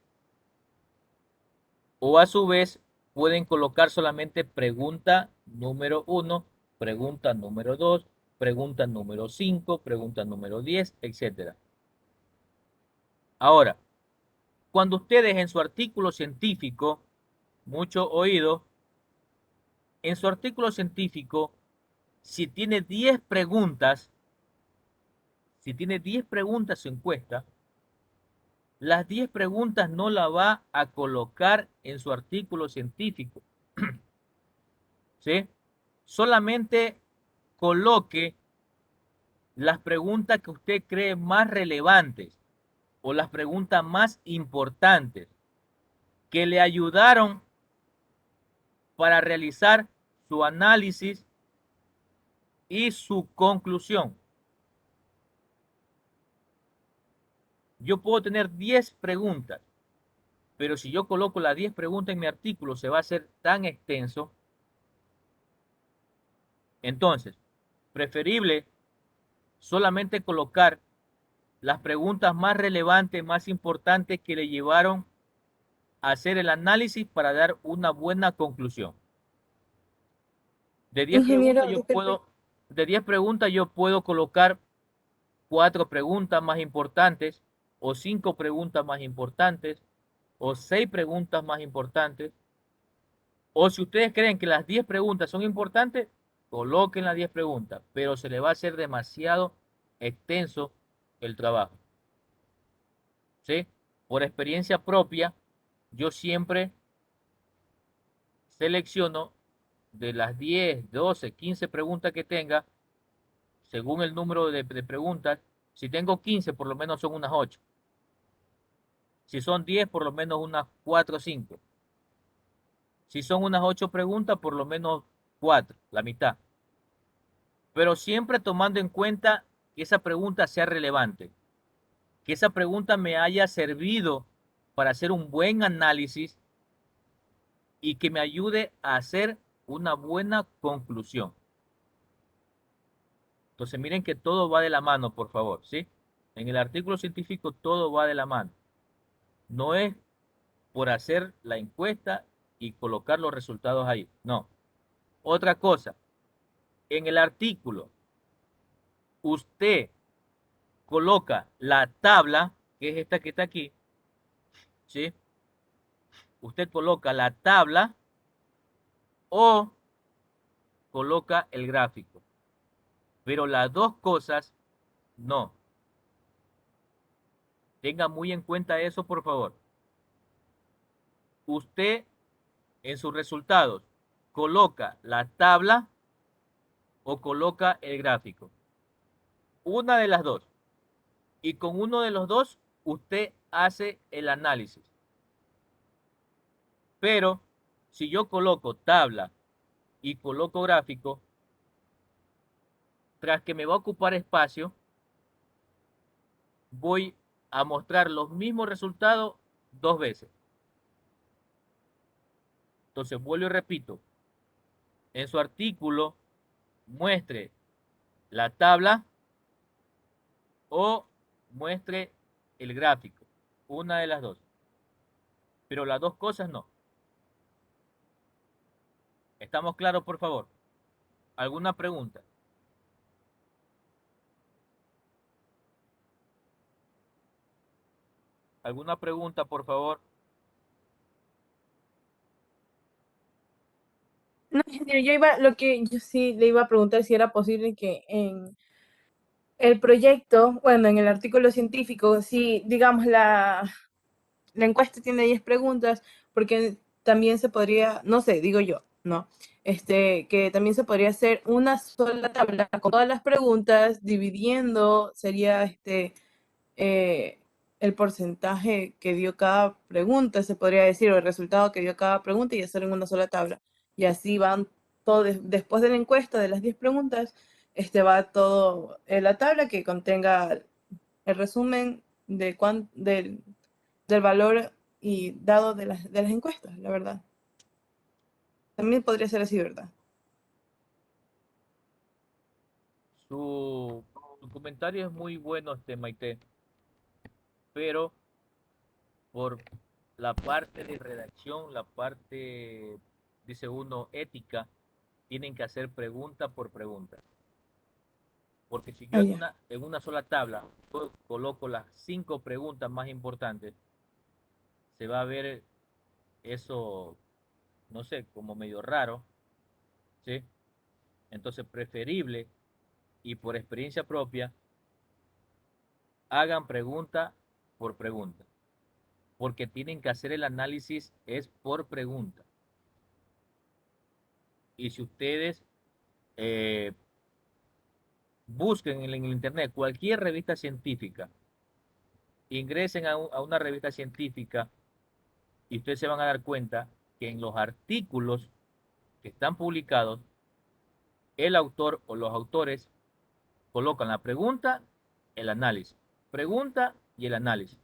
o a su vez pueden colocar solamente pregunta número 1, pregunta número 2, pregunta número 5, pregunta número 10, etc. Ahora, cuando ustedes en su artículo científico, mucho oído, en su artículo científico, si tiene 10 preguntas, su encuesta, las 10 preguntas no la va a colocar en su artículo científico. ¿sí? Solamente coloque las preguntas que usted cree más relevantes o las preguntas más importantes que le ayudaron para realizar su análisis y su conclusión. Yo puedo tener 10 preguntas, pero si yo coloco las 10 preguntas en mi artículo, se va a hacer tan extenso. Entonces, preferible solamente colocar las preguntas más relevantes, más importantes que le llevaron a hacer el análisis para dar una buena conclusión. De 10 preguntas Ingeniero, yo disculpe. puedo, de 10 preguntas yo puedo colocar 4 preguntas más importantes, o 5 preguntas más importantes, o 6 preguntas más importantes. O si ustedes creen que las 10 preguntas son importantes, coloquen las 10 preguntas, pero se le va a hacer demasiado extenso el trabajo. ¿Sí? Por experiencia propia, yo siempre selecciono de las 10, 12, 15 preguntas que tenga, según el número de preguntas. Si tengo 15, por lo menos son unas 8. Si son 10, por lo menos unas 4 o 5. Si son unas 8 preguntas, por lo menos 4, la mitad. Pero siempre tomando en cuenta que esa pregunta sea relevante, que esa pregunta me haya servido para hacer un buen análisis y que me ayude a hacer una buena conclusión. Entonces miren que todo va de la mano, por favor, ¿sí? En el artículo científico todo va de la mano. No es por hacer la encuesta y colocar los resultados ahí, no. Otra cosa, en el artículo usted coloca la tabla, que es esta que está aquí, ¿sí? Usted coloca la tabla o coloca el gráfico. Pero las dos cosas, no. Tenga muy en cuenta eso, por favor. Usted en sus resultados coloca la tabla o coloca el gráfico. Una de las dos. Y con uno de los dos, usted hace el análisis. Pero si yo coloco tabla y coloco gráfico, tras que me va a ocupar espacio, voy a mostrar los mismos resultados 2 veces. Entonces, vuelvo y repito. En su artículo, muestre la tabla o muestre el gráfico. Una de las dos. Pero las dos cosas no. ¿Estamos claros, por favor? ¿Alguna pregunta? ¿Alguna pregunta, por favor? No, ingeniero, yo sí le iba a preguntar si era posible que en el proyecto, bueno, en el artículo científico, si digamos la encuesta tiene 10 preguntas, porque también se podría, no sé, digo yo, ¿no? Que también se podría hacer una sola tabla con todas las preguntas, dividiendo, sería eh, el porcentaje que dio cada pregunta, se podría decir, o el resultado que dio cada pregunta y hacer en una sola tabla. Y así van todo, después de la encuesta de las 10 preguntas, va todo en la tabla que contenga el resumen del valor y dado de las encuestas, la verdad. También podría ser así, ¿verdad? Su comentario es muy bueno, Maite, pero por la parte de redacción, la parte, dice uno, ética, tienen que hacer pregunta por pregunta. Porque si yo Ah, ya. en una sola tabla coloco las 5 preguntas más importantes, se va a ver eso, no sé, como medio raro, ¿sí? Entonces, preferible y por experiencia propia, hagan pregunta por pregunta, porque tienen que hacer el análisis es por pregunta. Y si ustedes busquen en el internet cualquier revista científica, ingresen a una revista científica y ustedes se van a dar cuenta que en los artículos que están publicados, el autor o los autores colocan la pregunta, el análisis, pregunta y el análisis.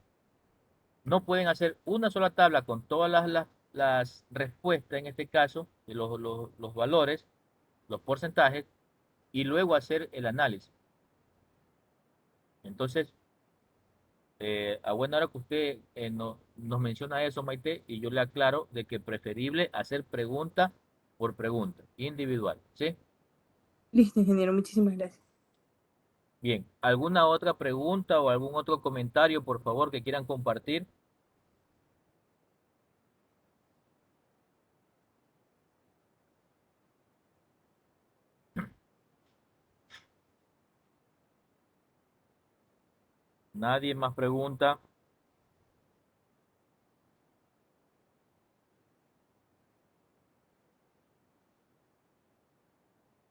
No pueden hacer una sola tabla con todas las respuestas, en este caso, de los valores, los porcentajes, y luego hacer el análisis. Entonces, a buena hora que usted nos menciona eso, Maite, y yo le aclaro de que es preferible hacer pregunta por pregunta, individual, ¿sí? Listo, ingeniero, muchísimas gracias. Bien, ¿alguna otra pregunta o algún otro comentario, por favor, que quieran compartir? ¿Nadie más pregunta?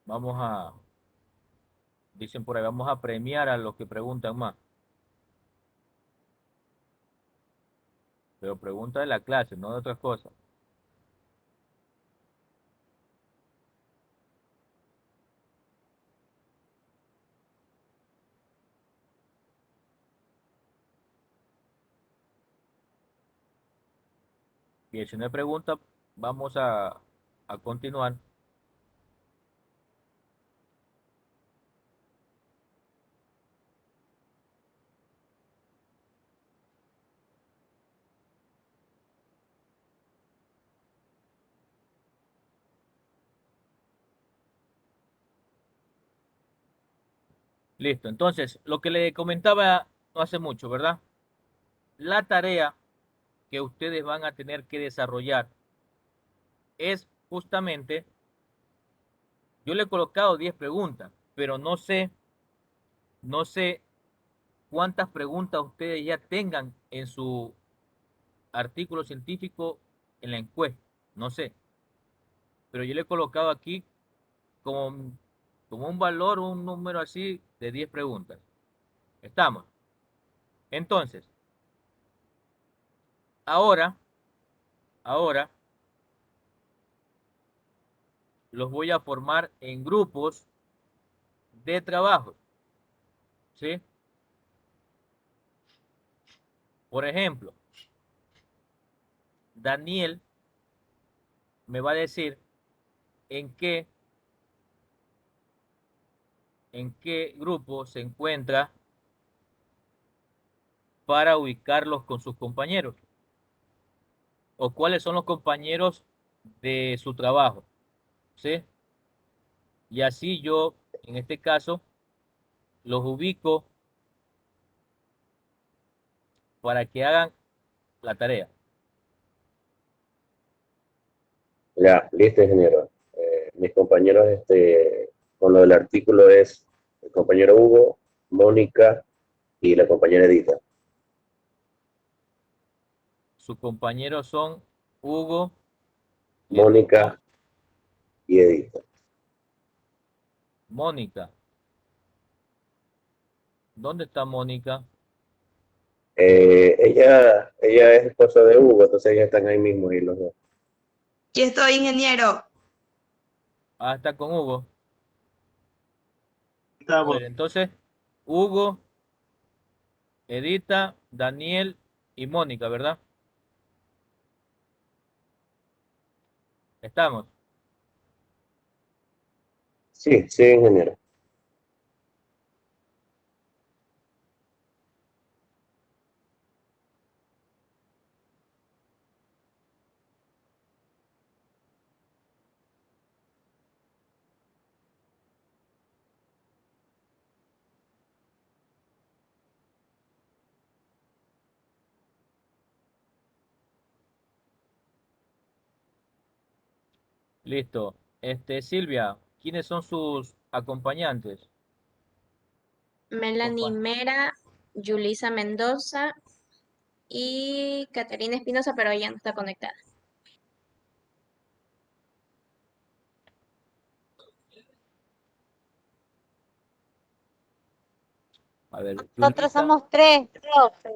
Vamos a, dicen por ahí, vamos a premiar a los que preguntan más. Pero pregunta de la clase, no de otras cosas. Bien, si no hay pregunta, vamos a continuar. Listo, entonces, lo que le comentaba no hace mucho, ¿verdad? La tarea que ustedes van a tener que desarrollar es justamente, yo le he colocado 10 preguntas, pero no sé cuántas preguntas ustedes ya tengan en su artículo científico en la encuesta, no sé, pero yo le he colocado aquí como, como un valor, un número así de 10 preguntas. ¿Estamos? Entonces, ahora los voy a formar en grupos de trabajo, ¿sí? Por ejemplo, Daniel me va a decir en qué, en qué grupo se encuentra para ubicarlos con sus compañeros, o cuáles son los compañeros de su trabajo, ¿sí? Y así yo, en este caso, los ubico para que hagan la tarea. Ya, listo, ingeniero. Mis compañeros, con lo del artículo es el compañero Hugo, Mónica y la compañera Edita. Sus compañeros son Hugo, Mónica y Edita. Mónica. ¿Dónde está Mónica? Ella es esposa de Hugo, entonces ellas están ahí mismo y los dos. Aquí estoy, ingeniero. Ah, está con Hugo. A Estamos. ver, entonces, Hugo, Edita, Daniel y Mónica, ¿verdad? Estamos. Sí, sí, ingeniero. Listo. Silvia, ¿quiénes son sus acompañantes? Melanie Compa- Mera, Yulisa Mendoza y Caterina Espinosa, pero ella no está conectada. A ver, Nosotros Julita, somos tres, profe.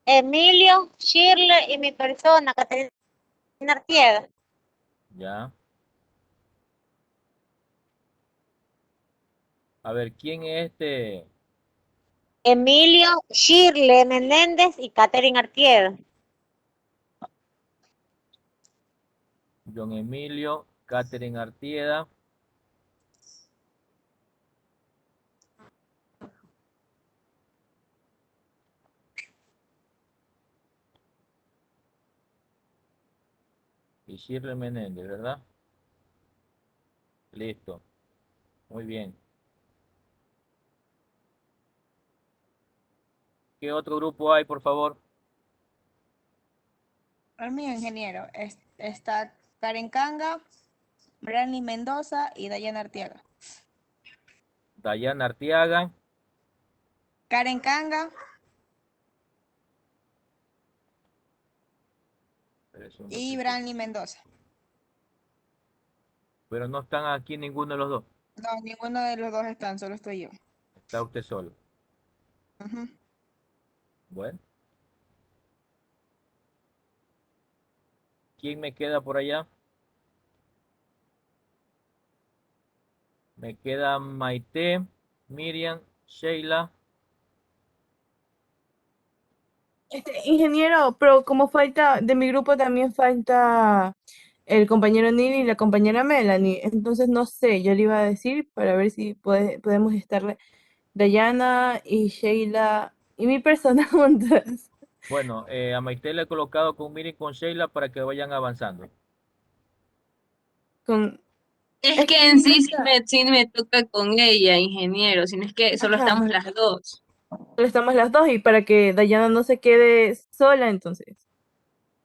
Emilio, Shirley y mi persona, Caterina Artieda. ya. A ver, ¿quién es este? Emilio, Shirley Menéndez y Catherine Artieda. John Emilio, Catherine Artieda. Y Shirley Menéndez, ¿verdad? Listo. Muy bien. ¿Qué otro grupo hay, por favor? El mío, ingeniero, está Karen Kanga, Branly Mendoza y Dayana Arteaga. Dayana Arteaga. Karen Kanga y Branly Mendoza. Pero no están aquí ninguno de los dos. No, ninguno de los dos están, solo estoy yo. Está usted solo. Ujú. Bueno. ¿Quién me queda por allá? Me queda Maite, Miriam, Sheila. Ingeniero, pero como falta, de mi grupo también falta el compañero Nili y la compañera Melanie. Entonces no sé, yo le iba a decir para ver si podemos estar Dayana y Sheila y mi persona juntas. Bueno, a Maite le he colocado con Miriam y con Sheila para que vayan avanzando. Con, Es es que que en Nili sí está, sí me toca con ella, ingeniero, sino es que solo ajá, estamos las dos. solo estamos las dos y para que Dayana no se quede sola, entonces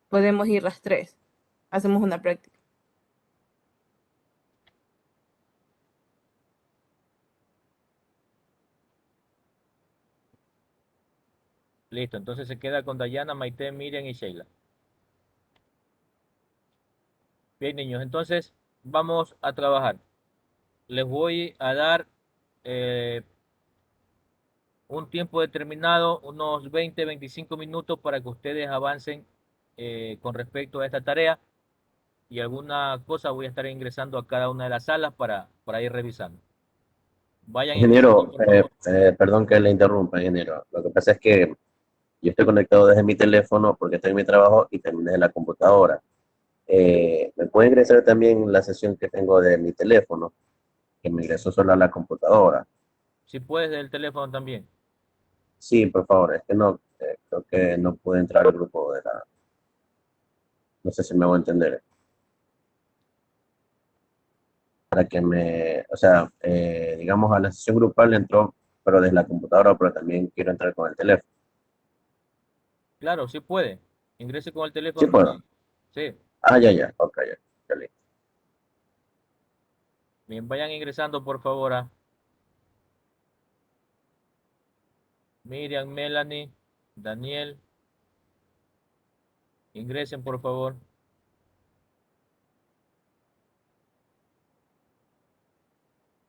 podemos ir las tres. Hacemos una práctica. Listo, entonces se queda con Dayana, Maite, Miriam y Sheila. Bien, niños, entonces vamos a trabajar. Les voy a dar eh, un tiempo determinado, unos 20, 25 minutos para que ustedes avancen con respecto a esta tarea y alguna cosa voy a estar ingresando a cada una de las salas para ir revisando. Vayan ingresando, Ingeniero, por favor. perdón que le interrumpa, ingeniero. Lo que pasa es que yo estoy conectado desde mi teléfono porque estoy en mi trabajo y también desde la computadora. ¿Me puede ingresar también la sesión que tengo de mi teléfono? Que me ingresó solo a la computadora. Si puedes, del teléfono también. Sí, por favor, es que no, creo que no pude entrar al grupo de la, no sé si me voy a entender, para que me, o sea, digamos a la sesión grupal entró, pero desde la computadora, pero también quiero entrar con el teléfono. Claro, sí puede. Ingrese con el Sí teléfono puedo. también. Sí. Ah, ya, ok, ya listo. Bien, vayan ingresando, por favor, a Miriam, Melanie, Daniel. Ingresen, por favor.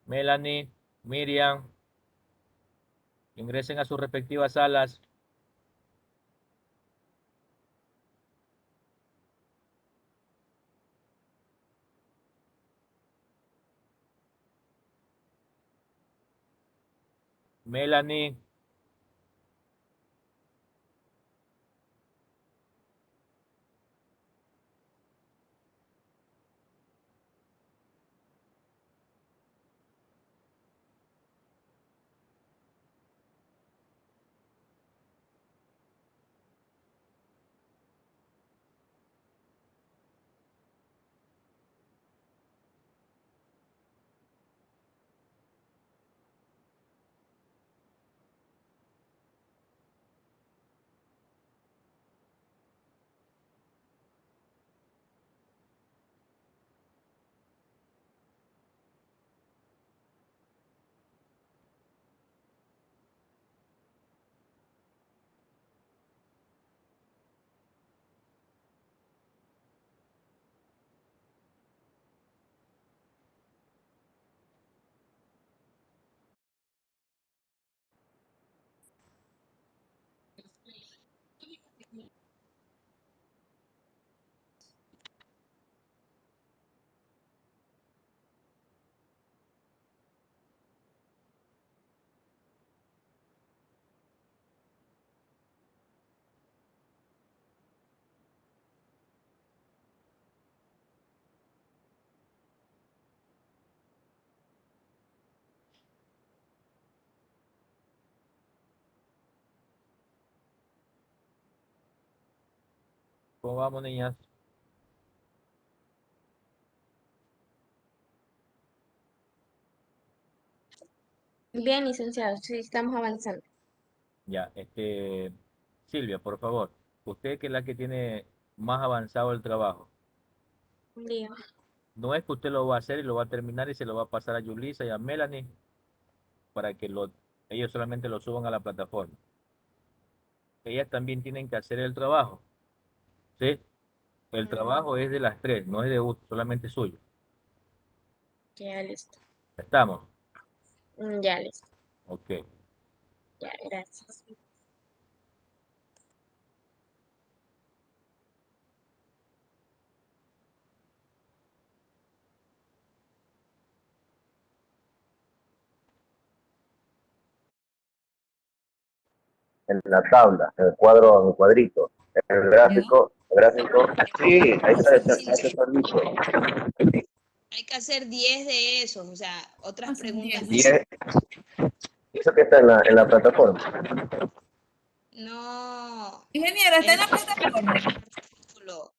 Melanie, Miriam. Ingresen a sus respectivas salas. Melanie. ¿Cómo vamos, niñas? Bien, licenciado, sí, estamos avanzando. Ya, Silvia, por favor, usted que es la que tiene más avanzado el trabajo, Digo, no es que usted lo va a hacer y lo va a terminar y se lo va a pasar a Yulisa y a Melanie para que ellos solamente lo suban a la plataforma. Ellas también tienen que hacer el trabajo, ¿sí? El trabajo es de las tres, no es de solamente suyo. ya listo. ¿Estamos? Ya listo. Ok. Ya, gracias. En la tabla, en el cuadro, en el cuadrito, en el gráfico, sí, ahí está listo. Hay que hacer 10 de esos, o sea, otras Ah, son preguntas 10. Y eso que está en la plataforma. no. Ingeniero, está en la Es plataforma. artículo.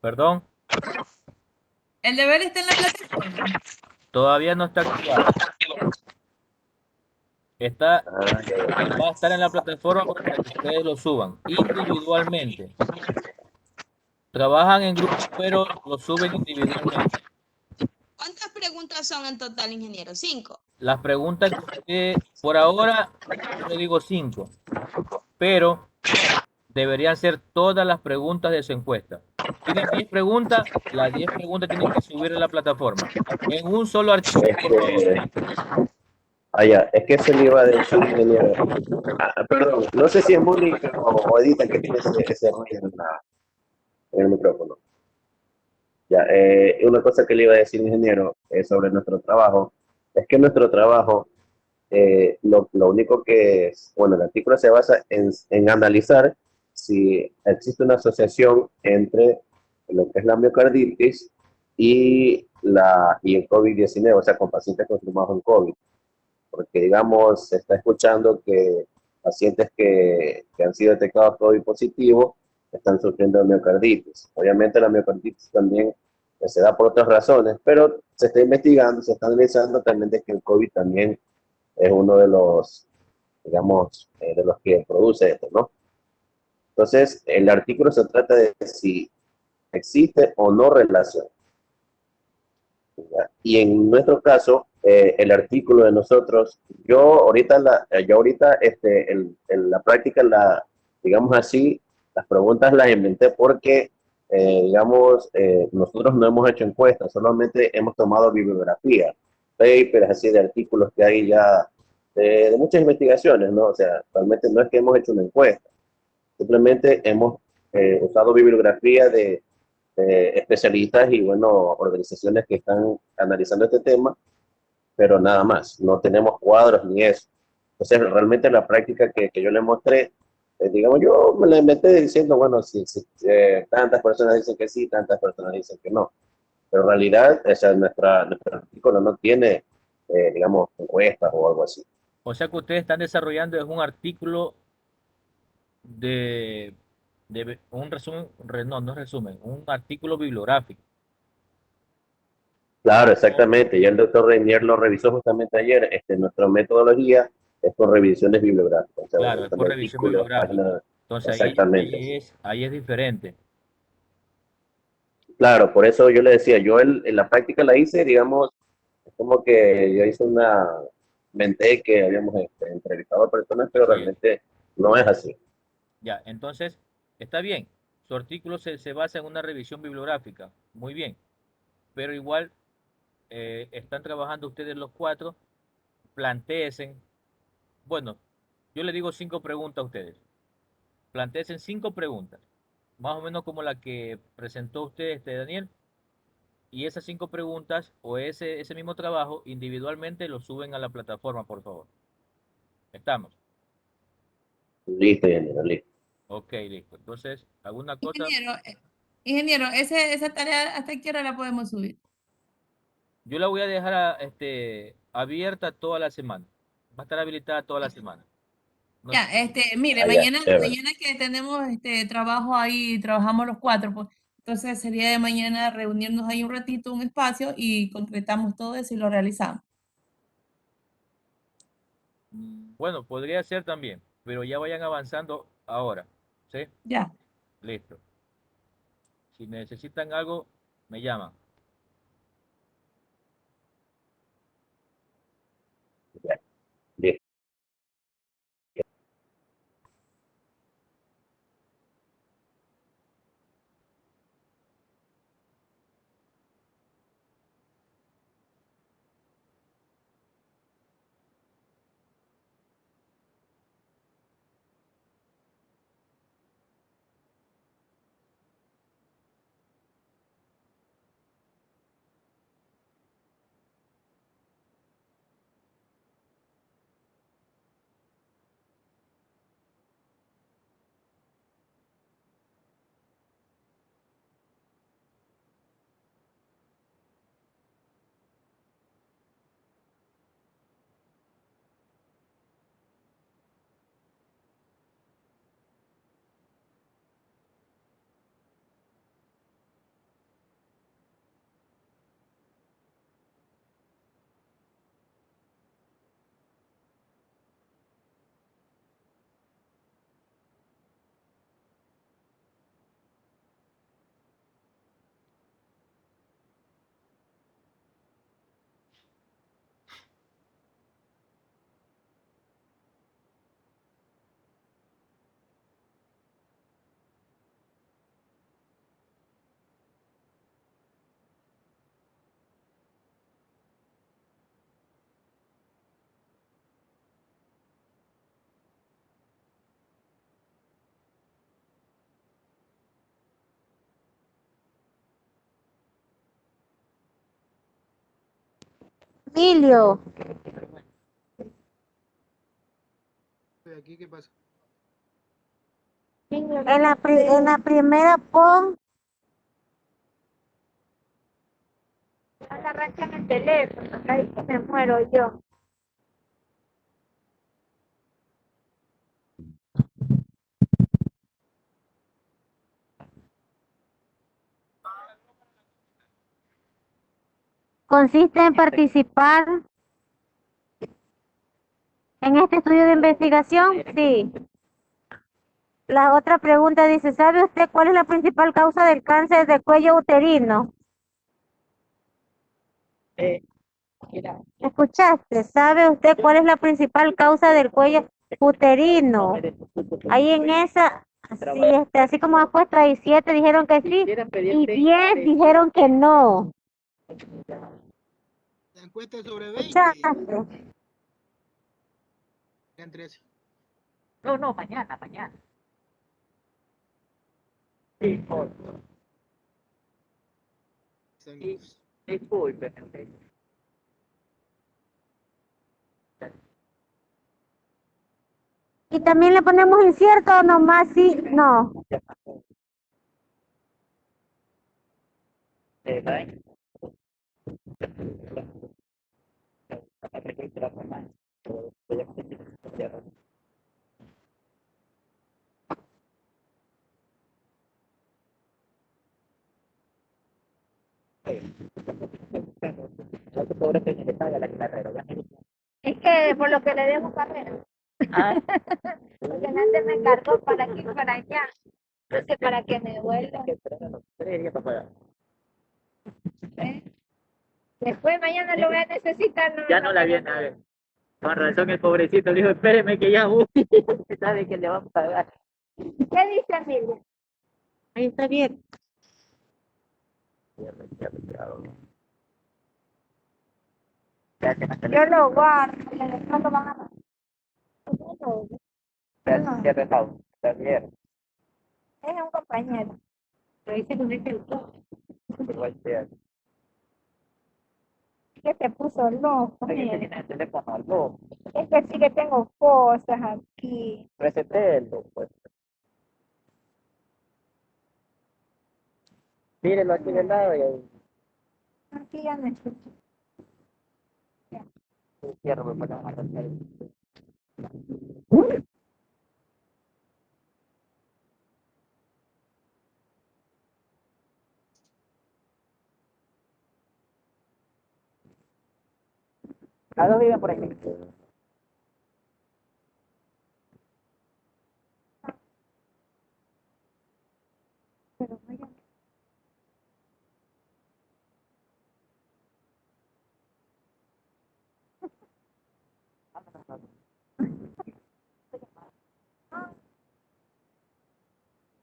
¿Perdón? El deber está en la plataforma. Todavía no está activado. Ah, ya, ya. Va a estar en la plataforma para que ustedes lo suban individualmente. Trabajan en grupo, pero lo suben individualmente. ¿Cuántas preguntas son en total, ingeniero? 5. Las preguntas que usted, por ahora, yo le digo 5, pero deberían ser todas las preguntas de su encuesta. Tienen 10 preguntas, las 10 preguntas tienen que subir a la plataforma. En un solo archivo, por favor. Es que se le iba a decir, ingeniero. Perdón, no sé si es Mónica o Edita que tiene ese ruido en el micrófono. Ya, una cosa que le iba a decir, ingeniero, sobre nuestro trabajo, es que nuestro trabajo, lo único que es, bueno, el artículo se basa en analizar si existe una asociación entre lo que es la miocarditis y el COVID-19, o sea, con pacientes confirmados en COVID. Porque, digamos, se está escuchando que pacientes que han sido detectados COVID positivo están sufriendo de miocarditis. Obviamente la miocarditis también se da por otras razones, pero se está investigando, se está analizando también de que el COVID también es uno de los, digamos, de los que produce esto, ¿no? Entonces, el artículo se trata de si existe o no relación. ¿Ya? Y en nuestro caso, el artículo de nosotros, yo ahorita la práctica, digamos así, las preguntas las inventé porque, digamos, nosotros no hemos hecho encuestas, solamente hemos tomado bibliografía, papers así de artículos que hay ya de muchas investigaciones, ¿no? O sea, realmente no es que hemos hecho una encuesta, simplemente hemos usado bibliografía de especialistas y, bueno, organizaciones que están analizando este tema, pero nada más, no tenemos cuadros ni eso. Entonces, realmente la práctica que yo le mostré, digamos, yo me la inventé diciendo, bueno, si tantas personas dicen que sí, tantas personas dicen que no. Pero en realidad, nuestro artículo no tiene, digamos, encuestas o algo así. O sea que ustedes están desarrollando es un artículo de, un resumen, no, no resumen, un artículo bibliográfico. Claro, exactamente. Ya el doctor Reinier lo revisó justamente ayer. Nuestra metodología es con revisiones bibliográficas. O sea, Claro, es por buscando revisión artículos, bibliográfica. páginas. Entonces Exactamente. ahí es diferente. Claro, por eso yo le decía, yo en la práctica la hice, digamos, es como que yo hice menté que habíamos entrevistado a personas, pero Así es. realmente no es así. Ya, entonces, está bien. Su artículo se basa en una revisión bibliográfica. Muy bien. Pero igual están trabajando ustedes los cuatro, plantéense. Bueno, yo le digo 5 preguntas a ustedes. Plantéense 5 preguntas, más o menos como la que presentó usted, Daniel, y esas 5 preguntas o ese mismo trabajo individualmente lo suben a la plataforma, por favor. ¿Estamos? Listo, ingeniero, listo. Ok, listo. Entonces, ¿alguna cosa? Ingeniero, esa tarea, ¿hasta qué hora la podemos subir? Yo la voy a dejar abierta toda la semana. Va a estar habilitada toda la semana. No Ya, sé. mire, Ah, ya, chévere. mañana que tenemos trabajo ahí, trabajamos los cuatro, pues. Entonces sería de mañana reunirnos ahí un ratito, un espacio y concretamos todo eso y lo realizamos. Bueno, podría ser también, pero ya vayan avanzando ahora. ¿Sí? Ya. Listo. Si necesitan algo, me llaman. Bien. Emilio, en la primera pon. No le arrancan el teléfono, ahí que me muero yo. Consiste en participar en este estudio de investigación. Sí. La otra pregunta dice, ¿sabe usted cuál es la principal causa del cáncer de cuello uterino? ¿Escuchaste? ¿Sabe usted cuál es la principal causa del cuello uterino? Ahí en esa, así, así como ha puesto ahí, 7 dijeron que sí y 10 dijeron que no. La encuesta es sobre 20. ¿Escuchaste? Eran 13. No, mañana. Sí, disculpe. ¿Y también le ponemos incierto o nomás sí? No. Es que por lo que le debo carrera. Porque antes me encargó para aquí para allá. Entonces para que me vuelva. ¿Eh? Después mañana lo voy a necesitar. Ya no la viene a ver. Con razón el pobrecito dijo, espéreme que ya voy. Sabe que le vamos a pagar. ¿Qué dice Emilio? Ahí está bien. Yo lo guardo, porque después lo van a... Está bien. Es un compañero. Lo hice con este autor. Igual sea. Que se puso loco. Hay que Mira. tener el teléfono al loco. Es que sí que tengo cosas aquí. Recetelo, pues. Mírelo aquí del lado y ahí. Aquí ya necesito. Cierro para Las dos viven por aquí.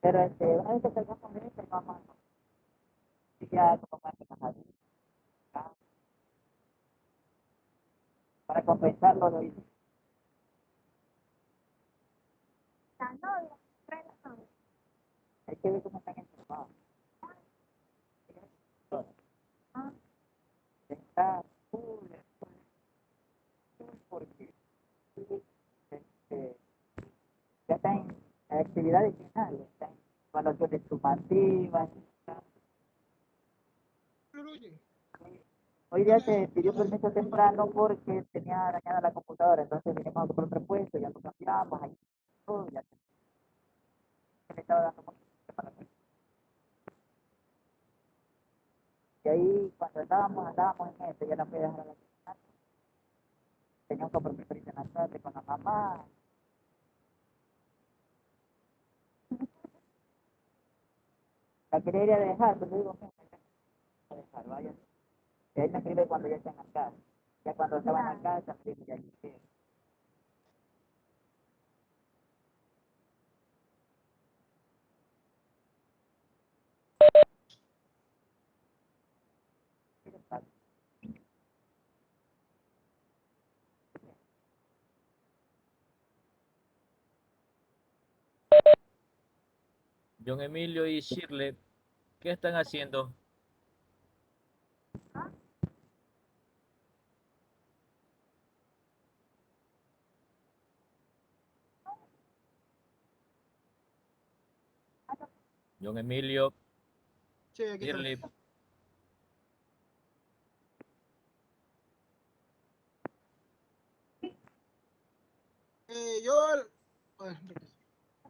Pero una vez que salgamos con él, vamos a ya como más relajado. Para compensarlo, lo hice. La novia, trae la novia. Hay que ver cómo están enfermados. Está full, porque ya están en actividades finales, están en evaluaciones sumativas. Hoy día se pidió permiso temprano porque tenía dañada la computadora, entonces vinimos a comprar un repuesto, ya lo cambiamos, ahí todo, ya se me estaba dando mucho para mí. Y ahí cuando andábamos en eso, ya la fui a dejar a la semana, tenía un compromiso ahorita en la tarde con la mamá. La quería ir a dejar, pero digo, mira, a dejar, vaya. Y ahí me escribe cuando ya estén acá. Ya cuando estaban acá, también ya llegué. John Emilio y Shirley, ¿qué están haciendo? John Emilio, Sí, aquí estamos. Shirley, Yo, bueno,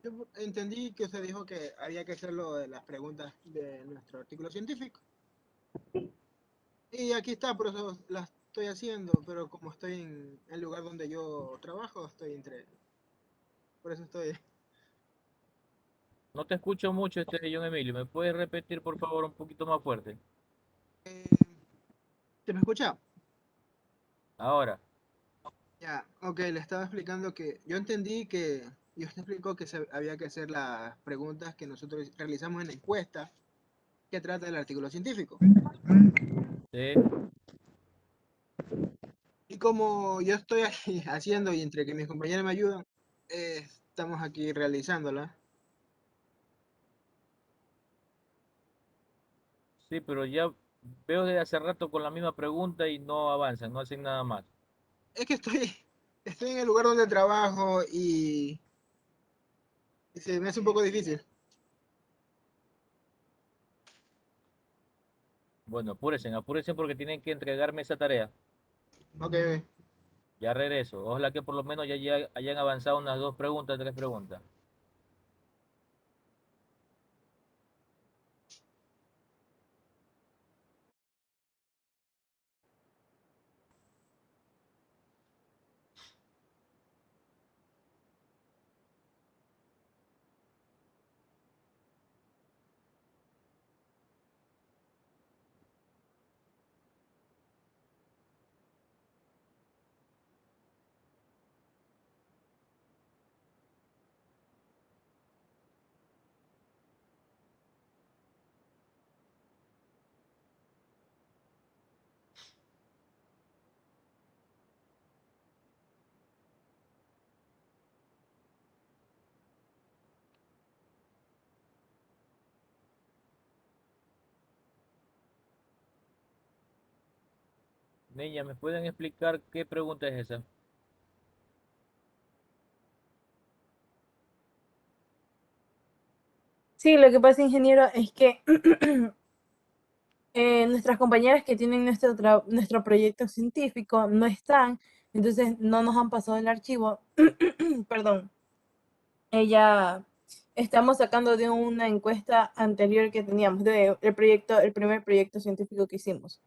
yo entendí que usted dijo que había que hacer lo de las preguntas de nuestro artículo científico. Y aquí está, por eso las estoy haciendo, pero como estoy en el lugar donde yo trabajo, estoy entre... Por eso estoy... no te escucho mucho, John Emilio. ¿Me puedes repetir, por favor, un poquito más fuerte? ¿Se me escucha? Ahora, Ya, ok, le estaba explicando que yo entendí que... Y usted explicó que había que hacer las preguntas que nosotros realizamos en la encuesta que trata del artículo científico. sí. Y como yo estoy aquí haciendo y entre que mis compañeros me ayudan, estamos aquí realizándola. Sí, pero ya veo desde hace rato con la misma pregunta y no avanzan, no hacen nada más. Es que estoy en el lugar donde trabajo y se me hace un poco difícil. Bueno, apúrense, apúrense porque tienen que entregarme esa tarea. Ok, Ya regreso. Ojalá que por lo menos hayan avanzado unas 2 preguntas, 3 preguntas. Niña, ¿me pueden explicar qué pregunta es esa? Sí, lo que pasa, ingeniero, es que nuestras compañeras que tienen nuestro proyecto científico no están, entonces no nos han pasado el archivo. Perdón. Estamos sacando de una encuesta anterior que teníamos, el primer proyecto científico que hicimos,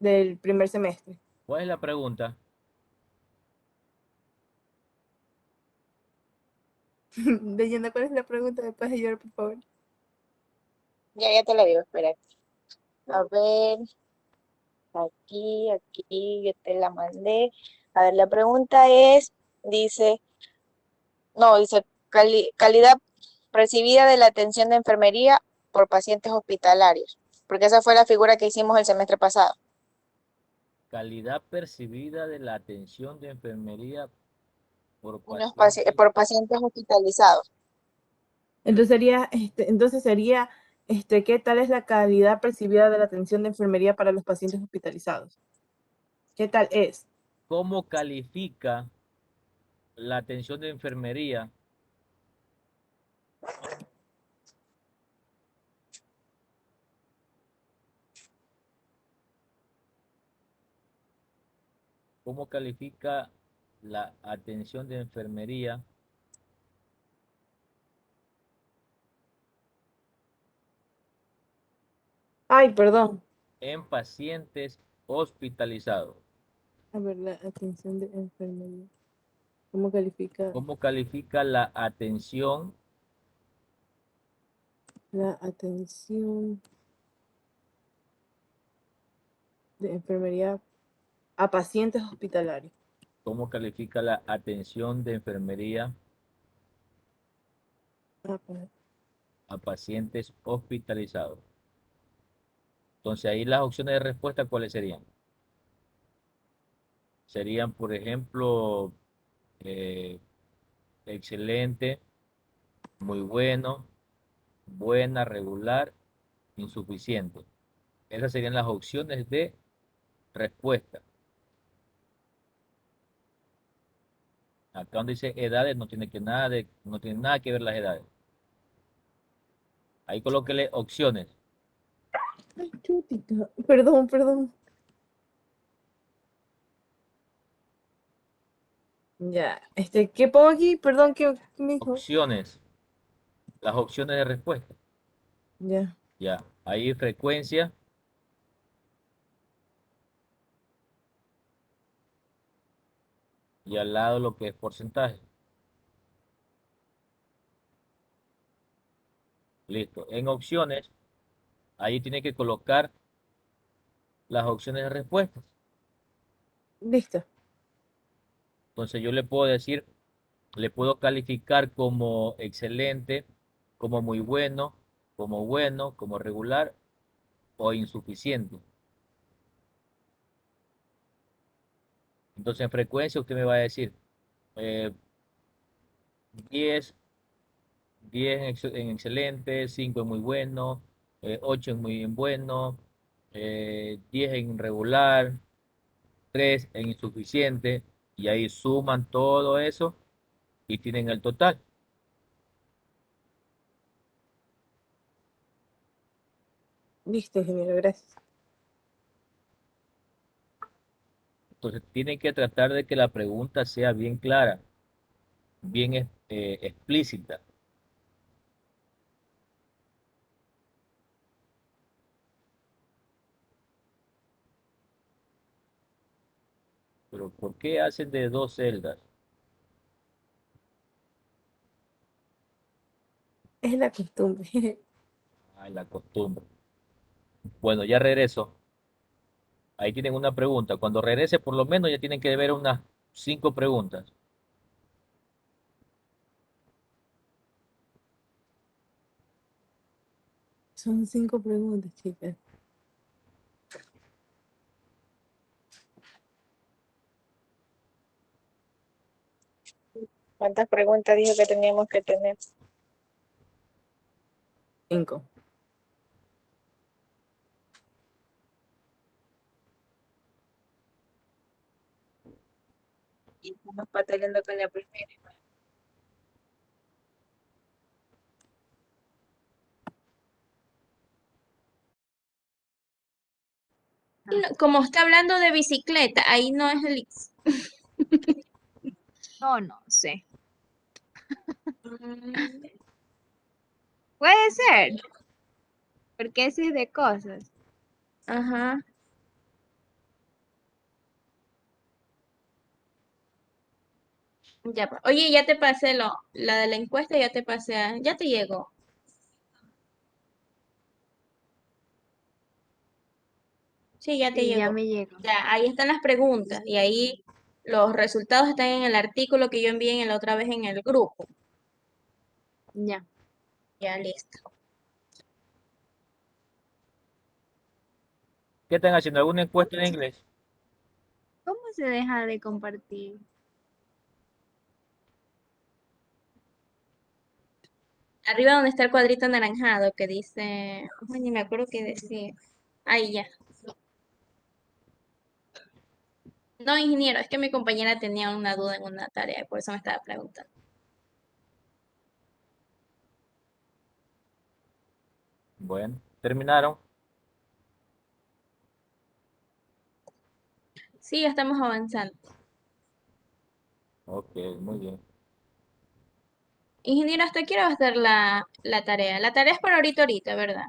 del primer semestre. ¿Cuál es la pregunta? Leyenda, ¿cuál es la pregunta? ¿Me puedes ayudar, por favor? Ya te la digo, espera. A ver, aquí, yo te la mandé. A ver, la pregunta es, dice, no, dice calidad recibida de la atención de enfermería por pacientes hospitalarios, porque esa fue la figura que hicimos el semestre pasado. Calidad percibida de la atención de enfermería por Unos pacientes. por pacientes hospitalizados. Entonces sería, ¿qué tal es la calidad percibida de la atención de enfermería para los pacientes hospitalizados? ¿Qué tal es? ¿Cómo califica la atención de enfermería ¿Cómo califica la atención de enfermería Ay, perdón. en pacientes hospitalizados? A ver, la atención de enfermería. ¿Cómo califica ¿Cómo califica la atención la atención de enfermería a pacientes hospitalarios? ¿Cómo califica la atención de enfermería Ah, pues, a pacientes hospitalizados? Entonces ahí las opciones de respuesta, ¿cuáles serían? Serían, por ejemplo, eh, excelente, muy bueno, buena, regular, insuficiente. Esas serían las opciones de respuesta. Acá donde dice edades no tiene nada que ver las edades. Ahí colóquele opciones. ay, chutita. Perdón. Ya, ¿qué pongo aquí? Perdón, ¿qué me dijo? Opciones. Las opciones de respuesta. Ya, Ya. Ahí frecuencia. Y al lado lo que es porcentaje. Listo. En opciones, ahí tiene que colocar las opciones de respuesta. listo. Entonces yo le puedo decir, le puedo calificar como excelente, como muy bueno, como regular o insuficiente. Entonces en frecuencia usted me va a decir 10, 10 en excelente, 5 en muy bueno, 8 en muy bueno, 10 en regular, 3 en insuficiente, y ahí suman todo eso y tienen el total. Listo, ingeniero, gracias. Entonces tienen que tratar de que la pregunta sea bien clara, bien explícita. Pero ¿por qué hacen de dos celdas? Es la costumbre. Ay, la costumbre. Bueno, ya regreso. Ahí tienen una pregunta. Cuando regrese, por lo menos ya tienen que ver unas 5 preguntas. Son 5 preguntas, chicas. ¿Cuántas preguntas dijo que teníamos que tener? 5. Y estamos batallando con la primera. Como está hablando de bicicleta, ahí no es el... No sé. Mm, Puede ser, porque ese es de cosas. Ajá. Ya, oye, ya te pasé la de la encuesta, ya te pasé, ya te llegó. Sí, ya te Sí, ya llegó. me llegó. Ya, ahí están las preguntas y ahí los resultados están en el artículo que yo envié en la otra vez en el grupo. Ya. Ya, listo. ¿Qué están haciendo? ¿Alguna encuesta en inglés? ¿Cómo se deja de compartir? Arriba donde está el cuadrito anaranjado que dice, ay, ni me acuerdo qué decía. Ahí ya. No, ingeniero, es que mi compañera tenía una duda en una tarea, por eso me estaba preguntando. Bueno, terminaron. Sí, ya estamos avanzando. Ok, muy bien. Ingeniero, ¿hasta qué hora va a estar la tarea? La tarea es para ahorita, ¿verdad?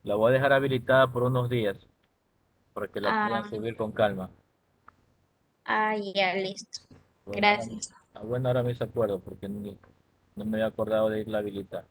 La voy a dejar habilitada por unos días para que la puedan Ah, subir con calma. ya, listo. Bueno, Gracias. ahora me acuerdo porque no me había acordado de irla a habilitar.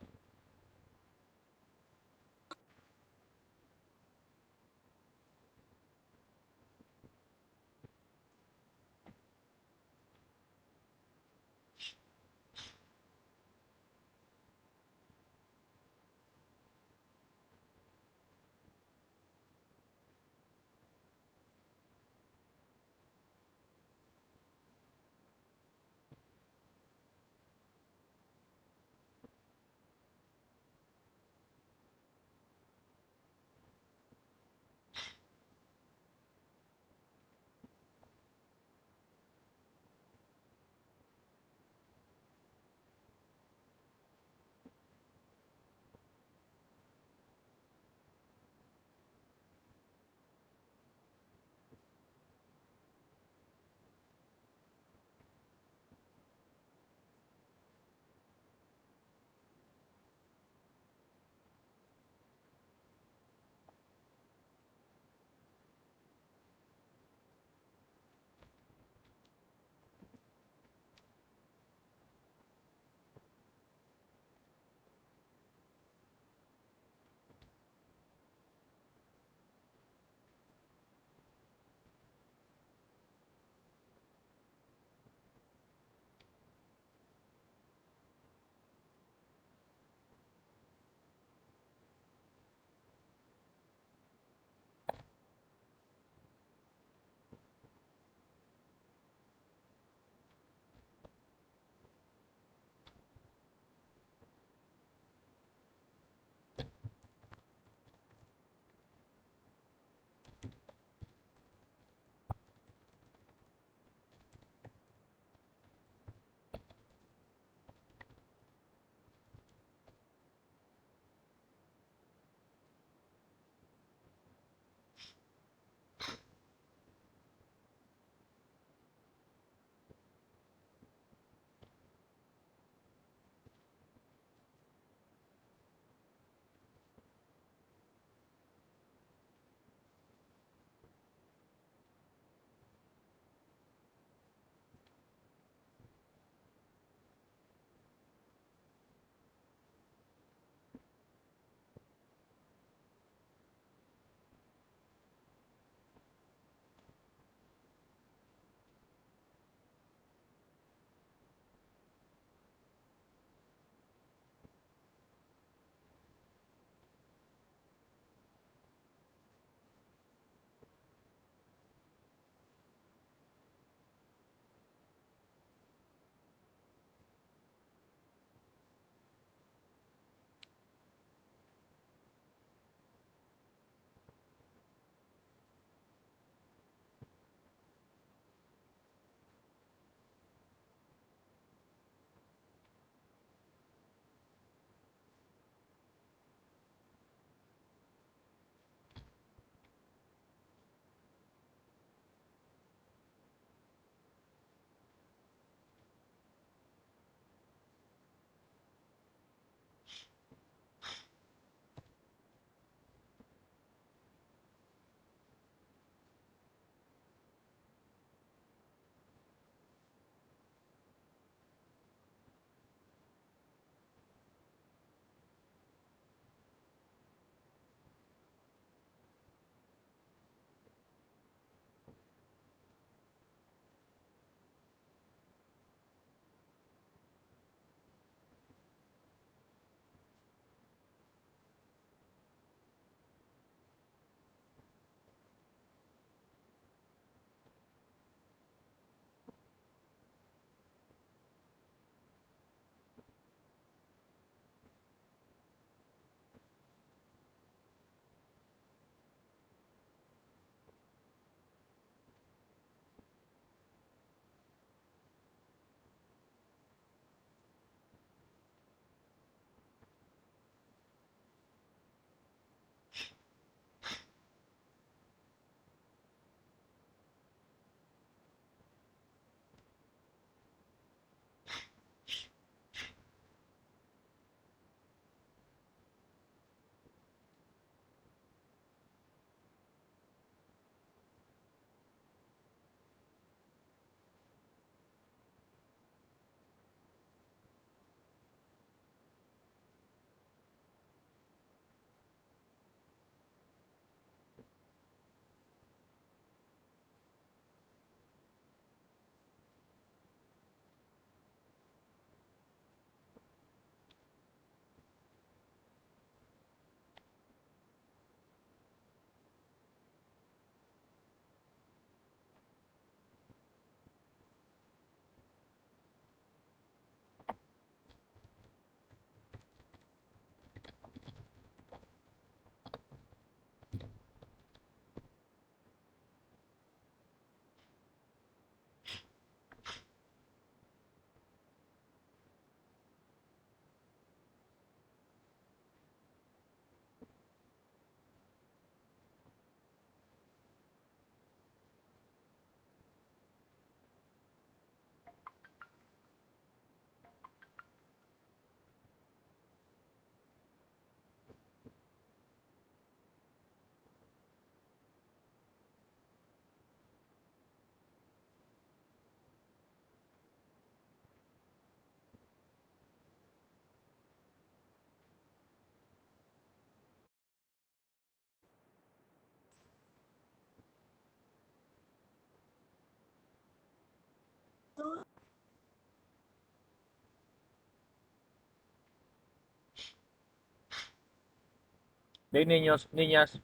Bien, niños, niñas,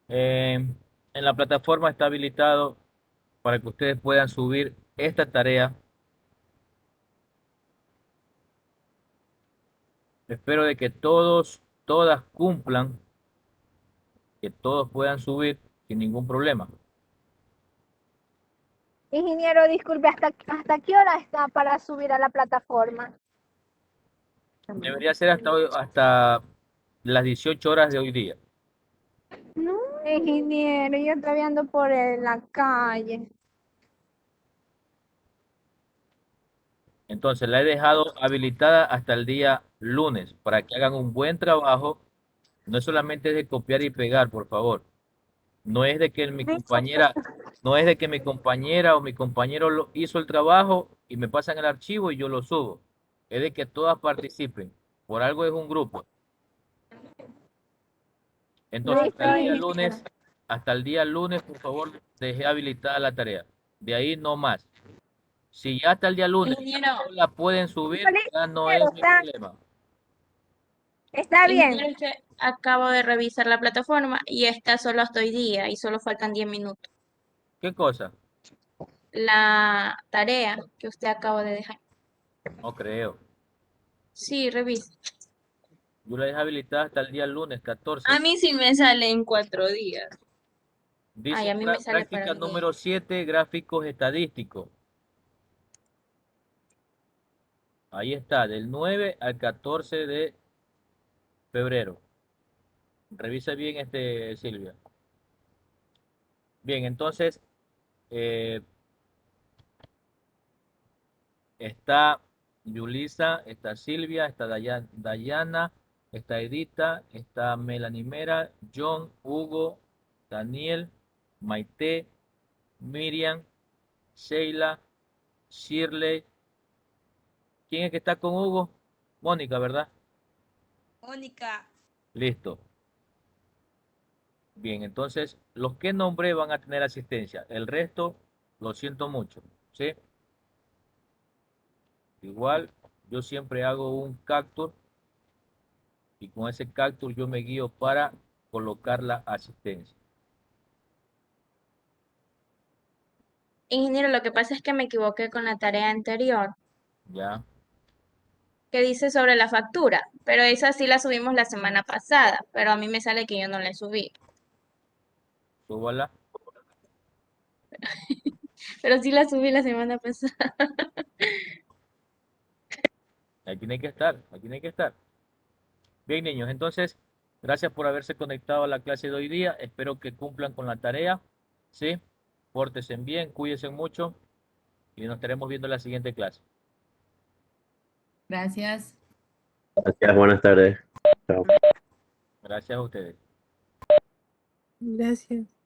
en la plataforma está habilitado para que ustedes puedan subir esta tarea. Espero de que todas cumplan, que todos puedan subir sin ningún problema. Ingeniero, disculpe, ¿hasta qué hora está para subir a la plataforma? Debería ser hasta las 18 horas de hoy día. No, ingeniero, yo todavía ando por la calle. Entonces la he dejado habilitada hasta el día lunes para que hagan un buen trabajo. No es solamente de copiar y pegar, por favor. No es de que no es de que mi compañera o mi compañero hizo el trabajo y me pasan el archivo y yo lo subo. Es de que todas participen. Por algo es un grupo. Entonces, Listo, ingeniero. hasta el día lunes, por favor, dejé habilitada la tarea. De ahí no más. Si ya hasta el día lunes Ingeniero, no la pueden subir, ya no Ingeniero, es mi problema. está bien. ingeniero, es que acabo de revisar la plataforma y está solo hasta hoy día y solo faltan 10 minutos. ¿Qué cosa? La tarea que usted acaba de dejar. No creo. Sí, revise. Yo la dejé habilitada hasta el día lunes 14. A mí sí me sale en 4 días. Ay, Dice a mí me sale para práctica el 10. número 7, gráficos estadísticos. Ahí está, del 9 al 14 de febrero. Revisa bien Silvia. Bien, entonces eh, está Yulisa, está Silvia, está Dayana, está Edita, está Melanie Mera, John, Hugo, Daniel, Maite, Miriam, Sheila, Shirley. ¿Quién es que está con Hugo? Mónica, ¿verdad? Mónica. Listo. Bien, entonces los que nombré van a tener asistencia. El resto, lo siento mucho, ¿sí? Igual, yo siempre hago un capture y con ese capture yo me guío para colocar la asistencia. Ingeniero, lo que pasa es que me equivoqué con la tarea anterior, Ya, que dice sobre la factura, pero esa sí la subimos la semana pasada, pero a mí me sale que yo no la subí. súbala. Pero sí la subí la semana pasada. Ahí tiene que estar, ahí tiene que estar. Bien, niños, entonces, gracias por haberse conectado a la clase de hoy día. Espero que cumplan con la tarea, ¿sí? Pórtense bien, cuídense mucho y nos estaremos viendo en la siguiente clase. Gracias. Gracias, buenas tardes. Chao. Gracias a ustedes. Gracias.